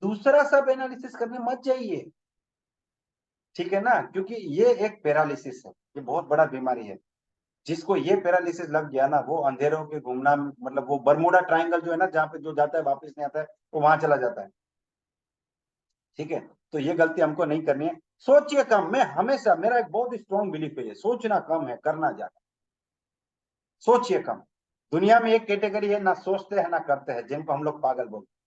Speaker 1: दूसरा सब एनालिसिस करने मत जाइए, ठीक है ना। क्योंकि ये एक पैरालिसिस है, ये बहुत बड़ा बीमारी है। जिसको ये पैरालिसिस लग गया ना, वो अंधेरों के घूमना, मतलब वो बरमूडा ट्रायंगल जो है ना, जहाँ पे जो जाता है वापस नहीं आता है, वो वहां चला जाता है, ठीक है। तो ये गलती हमको नहीं करनी है। सोचिए कम, मैं हमेशा, मेरा एक बहुत स्ट्रॉन्ग बिलीफ है, सोचना कम है करना ज्यादा। सोचिए कम। दुनिया में एक कैटेगरी है, ना सोचते हैं ना करते हैं, जिनको हम लोग पागल बोलते हैं।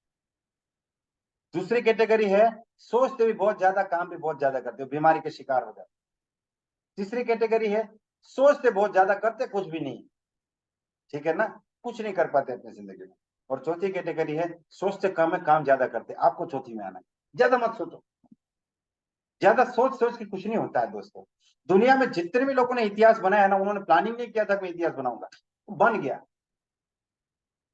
Speaker 1: दूसरी कैटेगरी है, सोचते भी बहुत ज्यादा, काम भी बहुत ज्यादा करते हो, बीमारी के शिकार हो जाते। तीसरी कैटेगरी है, सोचते बहुत ज्यादा, करते कुछ भी नहीं, ठीक है ना, कुछ नहीं कर पाते अपनी जिंदगी में। और चौथी कैटेगरी है, सोचते कम है, काम ज्यादा करते। आपको चौथी में आना है। ज्यादा मत सोचो, ज्यादा सोच सोच के कुछ नहीं होता है दोस्तों। दुनिया में जितने भी लोगों ने इतिहास बनाया ना, उन्होंने प्लानिंग नहीं किया था मैं इतिहास बनाऊंगा, बन गया।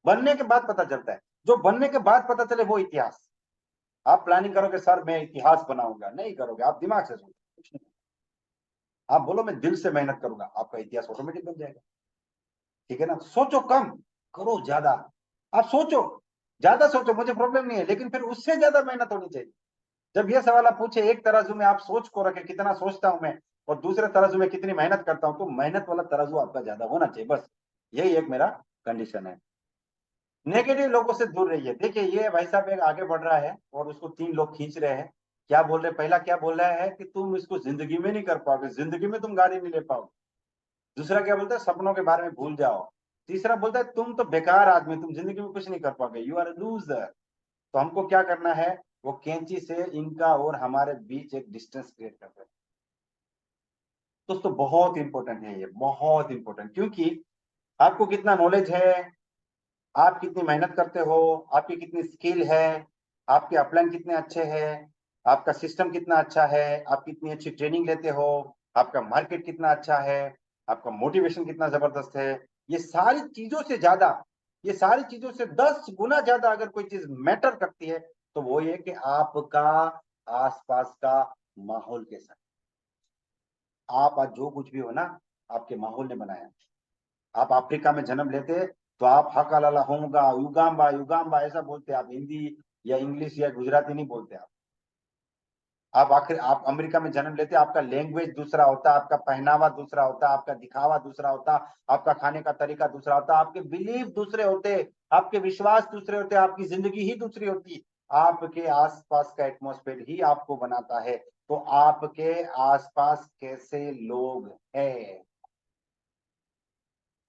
Speaker 1: बनने के बाद पता चलता है, जो बनने के बाद पता चले वो इतिहास। आप प्लानिंग करोगे सर मैं इतिहास बनाऊंगा, नहीं करोगे, आप दिमाग से सोचो कुछ नहीं। आप बोलो मैं दिल से मेहनत करूंगा, आपका इतिहास ऑटोमेटिक बन जाएगा, ठीक है ना। सोचो कम, करो ज्यादा। आप सोचो, ज्यादा सोचो, मुझे प्रॉब्लम नहीं है, लेकिन फिर उससे ज्यादा मेहनत होनी चाहिए। जब ये सवाल आप पूछे, एक तराजू में आप सोच को रखे कितना सोचता हूं मैं, और दूसरे तराजू में कितनी मेहनत करता हूं, तो मेहनत वाला तराजू आपका ज्यादा होना चाहिए, बस यही एक मेरा कंडीशन है। नेगेटिव लोगों से दूर रहिए। देखिए ये भाई साहब एक आगे बढ़ रहा है और उसको 3 लोग खींच रहे हैं। क्या बोल रहे, पहला क्या बोल रहा है कि तुम इसको जिंदगी में नहीं कर पाओगे, जिंदगी में तुम गाड़ी नहीं ले पाओगे। दूसरा क्या बोलता है, सपनों के बारे में भूल जाओ। तीसरा बोलता है तुम तो बेकार आदमी, तुम जिंदगी में कुछ नहीं कर पाओगे, यू आर लूजर। तो हमको क्या करना है, वो कैंची से इनका और हमारे बीच एक डिस्टेंस क्रिएट करते हैं। दोस्तों बहुत इंपॉर्टेंट है ये, बहुत इंपॉर्टेंट, क्योंकि आपको कितना नॉलेज है, आप कितनी मेहनत करते हो, आपकी कितनी स्किल है, आपके अपलाइन कितने अच्छे हैं, आपका सिस्टम कितना अच्छा है, आप कितनी अच्छी ट्रेनिंग लेते हो, आपका मार्केट कितना अच्छा है, आपका मोटिवेशन कितना जबरदस्त है, ये सारी चीजों से ज्यादा, ये सारी चीजों से 10 गुना ज्यादा अगर कोई चीज मैटर करती है, तो वो ये कि आपका आसपास का माहौल कैसा है। आप आज जो कुछ भी हो ना, आपके माहौल ने बनाया। आप अफ्रीका में जन्म लेते तो आप हकालाला होगा, युगाम्बा युगाम्बा ऐसा बोलते, आप हिंदी या इंग्लिश या गुजराती नहीं बोलते। आप आखिर आप अमेरिका में जन्म लेते, आपका लैंग्वेज दूसरा होता, आपका पहनावा दूसरा होता, आपका दिखावा दूसरा होता, आपका खाने का तरीका दूसरा होता, आपके बिलीफ दूसरे होते, आपके विश्वास दूसरे होते, आपकी जिंदगी ही दूसरी होती। आपके आसपास का एटमॉस्फेयर ही आपको बनाता है। तो आपके आसपास कैसे लोग हैं,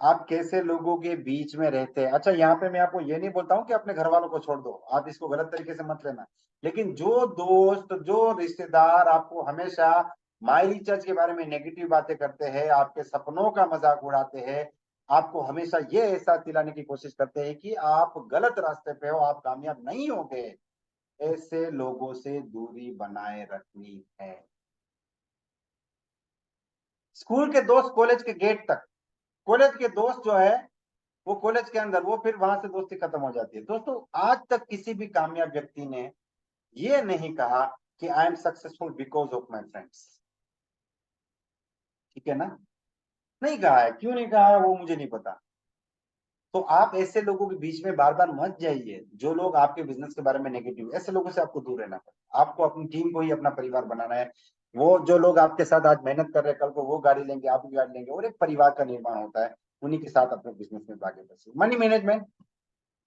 Speaker 1: आप कैसे लोगों के बीच में रहते हैं। अच्छा, यहाँ पे मैं आपको ये नहीं बोलता हूँ कि अपने घर वालों को छोड़ दो, आप इसको गलत तरीके से मत लेना, लेकिन जो दोस्त, जो रिश्तेदार आपको हमेशा माई चर्च के बारे में नेगेटिव बातें करते हैं, आपके सपनों का मजाक उड़ाते हैं, आपको हमेशा ये एहसास दिलाने की कोशिश करते हैं कि आप गलत रास्ते पे हो, आप कामयाब नहीं होगे, ऐसे लोगों से दूरी बनाए रखनी है। स्कूल के दोस्त कॉलेज के गेट तक, कॉलेज के दोस्त जो है वो कॉलेज के अंदर, वो फिर वहां से दोस्ती खत्म हो जाती है। दोस्तों, आज तक किसी भी कामयाब व्यक्ति ने ये नहीं कहा कि I am successful because of my friends, ठीक है ना, नहीं कहा है। क्यों नहीं कहा है वो मुझे नहीं पता। तो आप ऐसे लोगों के बीच में बार बार मत जाइए जो लोग आपके बिजनेस के बारे में नेगेटिव, ऐसे लोगों से आपको दूर रहना पड़ेगा। आपको अपनी टीम को ही अपना परिवार बनाना है। वो जो लोग आपके साथ आज मेहनत कर रहे हैं, कल को वो गाड़ी लेंगे, आप भी गाड़ी लेंगे, और एक परिवार का निर्माण होता है। उन्हीं के साथ अपने बिजनेस में आगे बढ़िए। मनी मैनेजमेंट,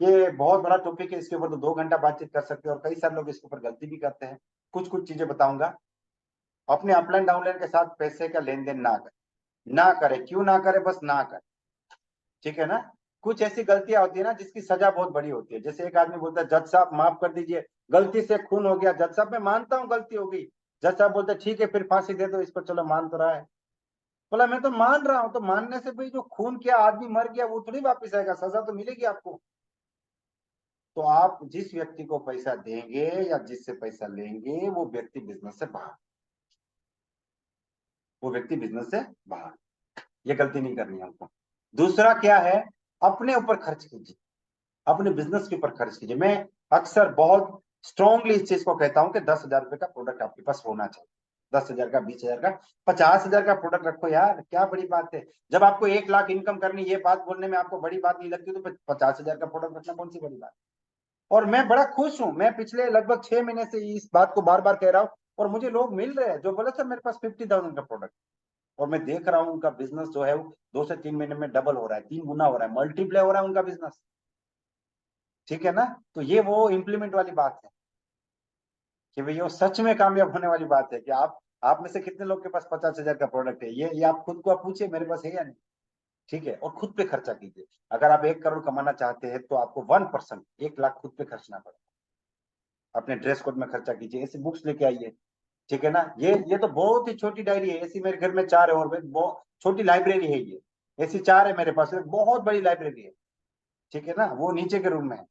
Speaker 1: ये बहुत बड़ा टॉपिक है, इसके ऊपर तो 2 घंटा बातचीत कर सकते हैं, और कई सारे लोग इसके ऊपर गलती भी करते हैं। कुछ कुछ चीजें बताऊंगा। अपने अपलाइन डाउनलाइन के साथ पैसे का लेन देन ना करें, ना करें। क्यों ना करें? बस ना करें, ठीक है ना। कुछ ऐसी गलतियां होती है ना जिसकी सजा बहुत बड़ी होती है। जैसे एक आदमी बोलता है, जज साहब माफ कर दीजिए, गलती से खून हो गया। जज साहब मैं मानता हूँ गलती हो गई। जज साहब बोलते ठीक है फिर फांसी दे दो इसको, चलो मान तो रहा है। बोला मैं तो मान रहा हूँ, तो मानने से भाई जो खून किया आदमी मर गया वो थोड़ी वापिस आएगा, सजा तो मिलेगी आपको। तो आप जिस व्यक्ति को पैसा देंगे या जिससे पैसा लेंगे वो व्यक्ति बिजनेस से बाहर, वो व्यक्ति बिजनेस से बाहर, ये गलती नहीं करनी है हमको। दूसरा क्या है, अपने ऊपर खर्च कीजिए, अपने बिजनेस के ऊपर खर्च कीजिए। मैं अक्सर बहुत स्ट्रांगली इस चीज को कहता हूं कि 10,000 रुपए का प्रोडक्ट आपके पास होना चाहिए। 10,000 का, 20,000 का, 50,000 का प्रोडक्ट रखो यार, क्या बड़ी बात है। जब आपको 1 लाख इनकम करनी, ये बात बोलने में आपको बड़ी बात नहीं लगती, तो 50,000 का प्रोडक्ट रखना कौन सी बड़ी बात। और मैं बड़ा खुश हूं, मैं पिछले लगभग 6 महीने से इस बात को बार बार कह रहा हूं, और मुझे लोग मिल रहे हैं जो बोले सर मेरे पास 50,000 का प्रोडक्ट, और मैं देख रहा हूं उनका बिजनेस जो है वो 2 से 3 महीने में डबल हो रहा है, 3 गुना हो रहा है, मल्टीप्लाई हो रहा है उनका बिजनेस, ठीक है ना। तो ये वो इंप्लीमेंट वाली बात है कि भैया वो सच में कामयाब होने वाली बात है कि आप में से कितने लोग के पास 50,000 का प्रोडक्ट है। ये आप खुद को आप पूछिए मेरे पास है या नहीं, ठीक है। और खुद पे खर्चा कीजिए। अगर आप 1 करोड़ कमाना चाहते हैं तो आपको 1%, 1 लाख खुद पे खर्चना पड़ेगा। अपने ड्रेस कोड में खर्चा कीजिए, ऐसी बुक्स लेके आइए, ठीक है ना। ये तो बहुत ही छोटी डायरी है, ऐसी मेरे घर में 4 है, और बहुत छोटी लाइब्रेरी है ये, ऐसी 4 है मेरे पास, एक बहुत बड़ी लाइब्रेरी है, ठीक है ना, वो नीचे के रूम में है।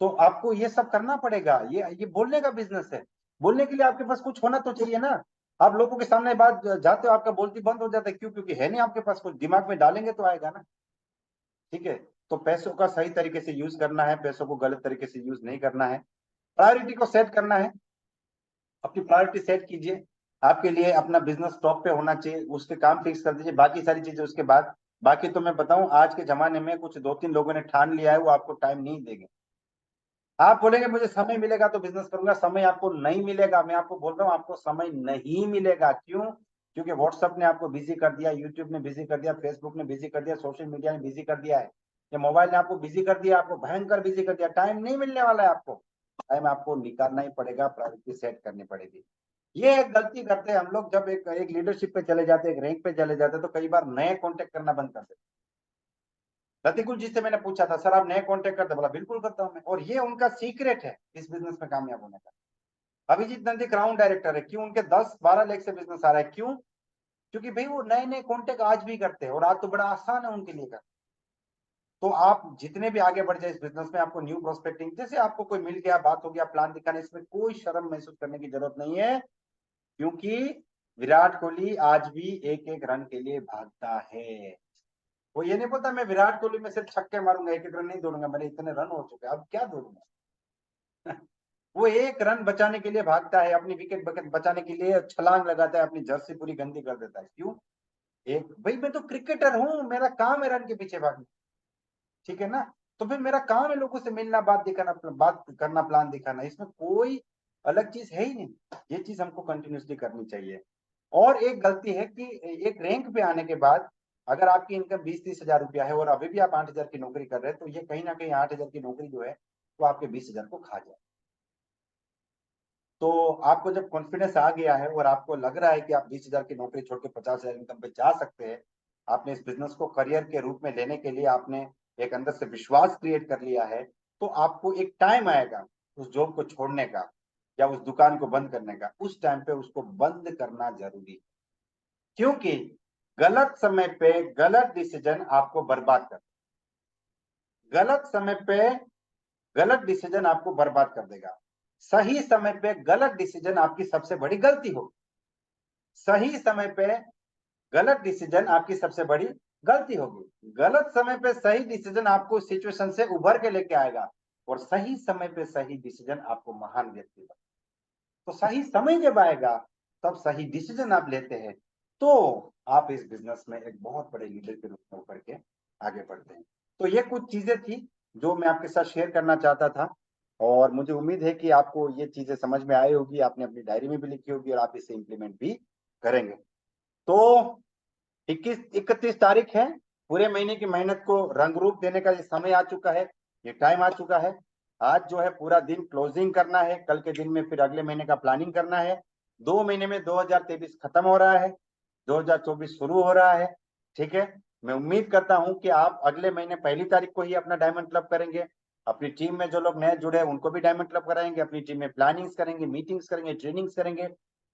Speaker 1: तो आपको ये सब करना पड़ेगा। ये बोलने का बिजनेस है। बोलने के लिए आपके पास कुछ होना तो चाहिए ना। आप लोगों के सामने बात जाते हो, आपका बोलती बंद हो जाता है, क्यों? क्योंकि है नहीं आपके पास कुछ, दिमाग में डालेंगे तो आएगा ना, ठीक है। तो पैसों का सही तरीके से यूज करना है, पैसों को गलत तरीके से यूज नहीं करना है। प्रायोरिटी को सेट करना है, अपनी प्रायोरिटी सेट कीजिए। आपके लिए अपना बिजनेस टॉप पे होना चाहिए, उसके काम फिक्स कर दीजिए, बाकी सारी चीजें उसके बाद। बाकी तो मैं बताऊं, आज के जमाने में कुछ 2-3 लोगों ने ठान लिया है, वो आपको टाइम नहीं देंगे। आप बोलेंगे मुझे समय मिलेगा तो बिजनेस करूंगा, समय आपको नहीं मिलेगा। मैं आपको बोल रहा हूँ आपको समय नहीं मिलेगा। क्यों? क्योंकि व्हाट्सएप ने आपको बिजी कर दिया, यूट्यूब ने बिजी कर दिया, फेसबुक ने बिजी कर दिया, सोशल मीडिया ने बिजी कर दिया है, ये मोबाइल ने आपको बिजी कर दिया, आपको भयंकर बिजी कर दिया। टाइम नहीं मिलने वाला है आपको, टाइम आपको निकालना ही पड़ेगा, प्रायोरिटी सेट करनी पड़ेगी। ये एक गलती करते हैं हम लोग, जब एक एक लीडरशिप पे चले जाते हैं, एक रैंक पे चले जाते हैं, तो कई बार नए कॉन्टेक्ट करना बंद कर देते हैं। रतिकुल जी से मैंने पूछा था, सर आप नए कॉन्टेक्ट करते? बोला बिल्कुल करता हूं मैं, और ये उनका सीक्रेट है इस बिजनेस में कामयाब होने का। अभिजीत नंदी क्राउन डायरेक्टर है, क्यों? उनके 10-12 लाख से बिजनेस आ रहा है, क्यों? क्योंकि भाई वो नए नए कॉन्टेक्ट आज भी करते हैं, और आज तो बड़ा आसान है उनके लिए करना। तो आप जितने भी आगे बढ़ जाए इस बिजनेस में, आपको न्यू प्रोस्पेक्टिंग, जैसे आपको कोई मिल गया, बात हो गया, प्लान दिखाने, इसमें कोई शर्म महसूस करने की जरूरत नहीं है। क्योंकि विराट कोहली आज भी एक एक रन के लिए भागता है। वो ये नहीं बोलता मैं विराट कोहली में सिर्फ छक्के मारूंगा, एक एक रन नहीं दौड़ूंगा, मेरे इतने रन हो चुके हैं अब क्या दौड़ूंगा। वो एक रन बचाने के लिए भागता है, अपनी विकेट बचाने के लिए छलांग लगाता है, अपनी जर्सी पूरी गंदी कर देता है। क्यों? एक भाई मैं तो क्रिकेटर हूं, मेरा काम है रन के पीछे भागना, ठीक है ना। तो फिर मेरा काम है लोगों से मिलना, बात दिखाना, बात करना, प्लान दिखाना, इसमें कोई अलग चीज है ही नहीं। ये चीज हमको कंटिन्यूसली करनी चाहिए। और एक गलती है कि एक रैंक पे आने के बाद अगर आपकी इनकम 20-30 हजार रुपया है और अभी भी आप 8,000 की नौकरी कर रहे हैं, तो ये कहीं ना कहीं 8,000 की नौकरी जो है वो आपके 20,000 को खा जाए। तो आपको जब कॉन्फिडेंस आ गया है और आपको लग रहा है कि आप 20,000 की नौकरी छोड़ के 50,000 इनकम पे जा सकते हैं, आपने इस बिजनेस को करियर के रूप में लेने के लिए आपने एक अंदर से विश्वास क्रिएट कर लिया है, तो आपको एक टाइम आएगा उस जॉब को छोड़ने का या उस दुकान को बंद करने का। उस टाइम पे उसको बंद करना जरूरी है, क्योंकि गलत समय पे गलत डिसीजन आपको बर्बाद कर, गलत समय पे गलत डिसीजन आपको बर्बाद कर देगा। सही समय पे गलत डिसीजन आपकी सबसे बड़ी गलती होगी। सही समय पे गलत डिसीजन आपकी सबसे बड़ी गलती होगी। गलत समय पे सही डिसीजन आपको सिचुएशन से उभर के लेके आएगा, और सही समय पे सही डिसीजन आपको महान व्यक्ति बना। तो सही समय जब आएगा तब सही डिसीजन आप लेते हैं, तो आप इस बिजनेस में एक बहुत बड़े लीडर के रूप में उभर के आगे बढ़ते हैं। तो ये कुछ चीजें थी जो मैं आपके साथ शेयर करना चाहता था, और मुझे उम्मीद है कि आपको ये चीजें समझ में आई होगी, आपने अपनी डायरी में भी लिखी होगी और आप इसे इम्प्लीमेंट भी करेंगे। तो 31 तारीख है, पूरे महीने की मेहनत को रंग रूप देने का ये समय आ चुका है, ये टाइम आ चुका है। आज जो है पूरा दिन क्लोजिंग करना है, कल के दिन में फिर अगले महीने का प्लानिंग करना है। 2 महीने में 2023 खत्म हो रहा है, 2024 शुरू हो रहा है। ठीक है, मैं उम्मीद करता हूं कि आप अगले महीने 1 तारीख को ही अपना डायमंड क्लब करेंगे। अपनी टीम में जो लोग नए जुड़े हैं उनको भी डायमंड क्लब कराएंगे, अपनी टीम में प्लानिंग्स करेंगे, मीटिंग्स करेंगे, ट्रेनिंग्स करेंगे,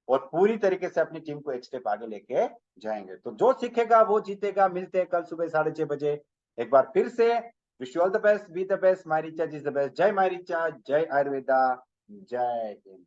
Speaker 1: और पूरी तरीके से अपनी टीम को एक स्टेप आगे लेके जाएंगे। तो जो सीखेगा वो जीतेगा। मिलते हैं कल सुबह 6:30 बजे एक बार फिर से। Wish you all the best, be the best, my Richa is the best. जय माय रिचा, जय आयुर्वेदा, जय हिंद।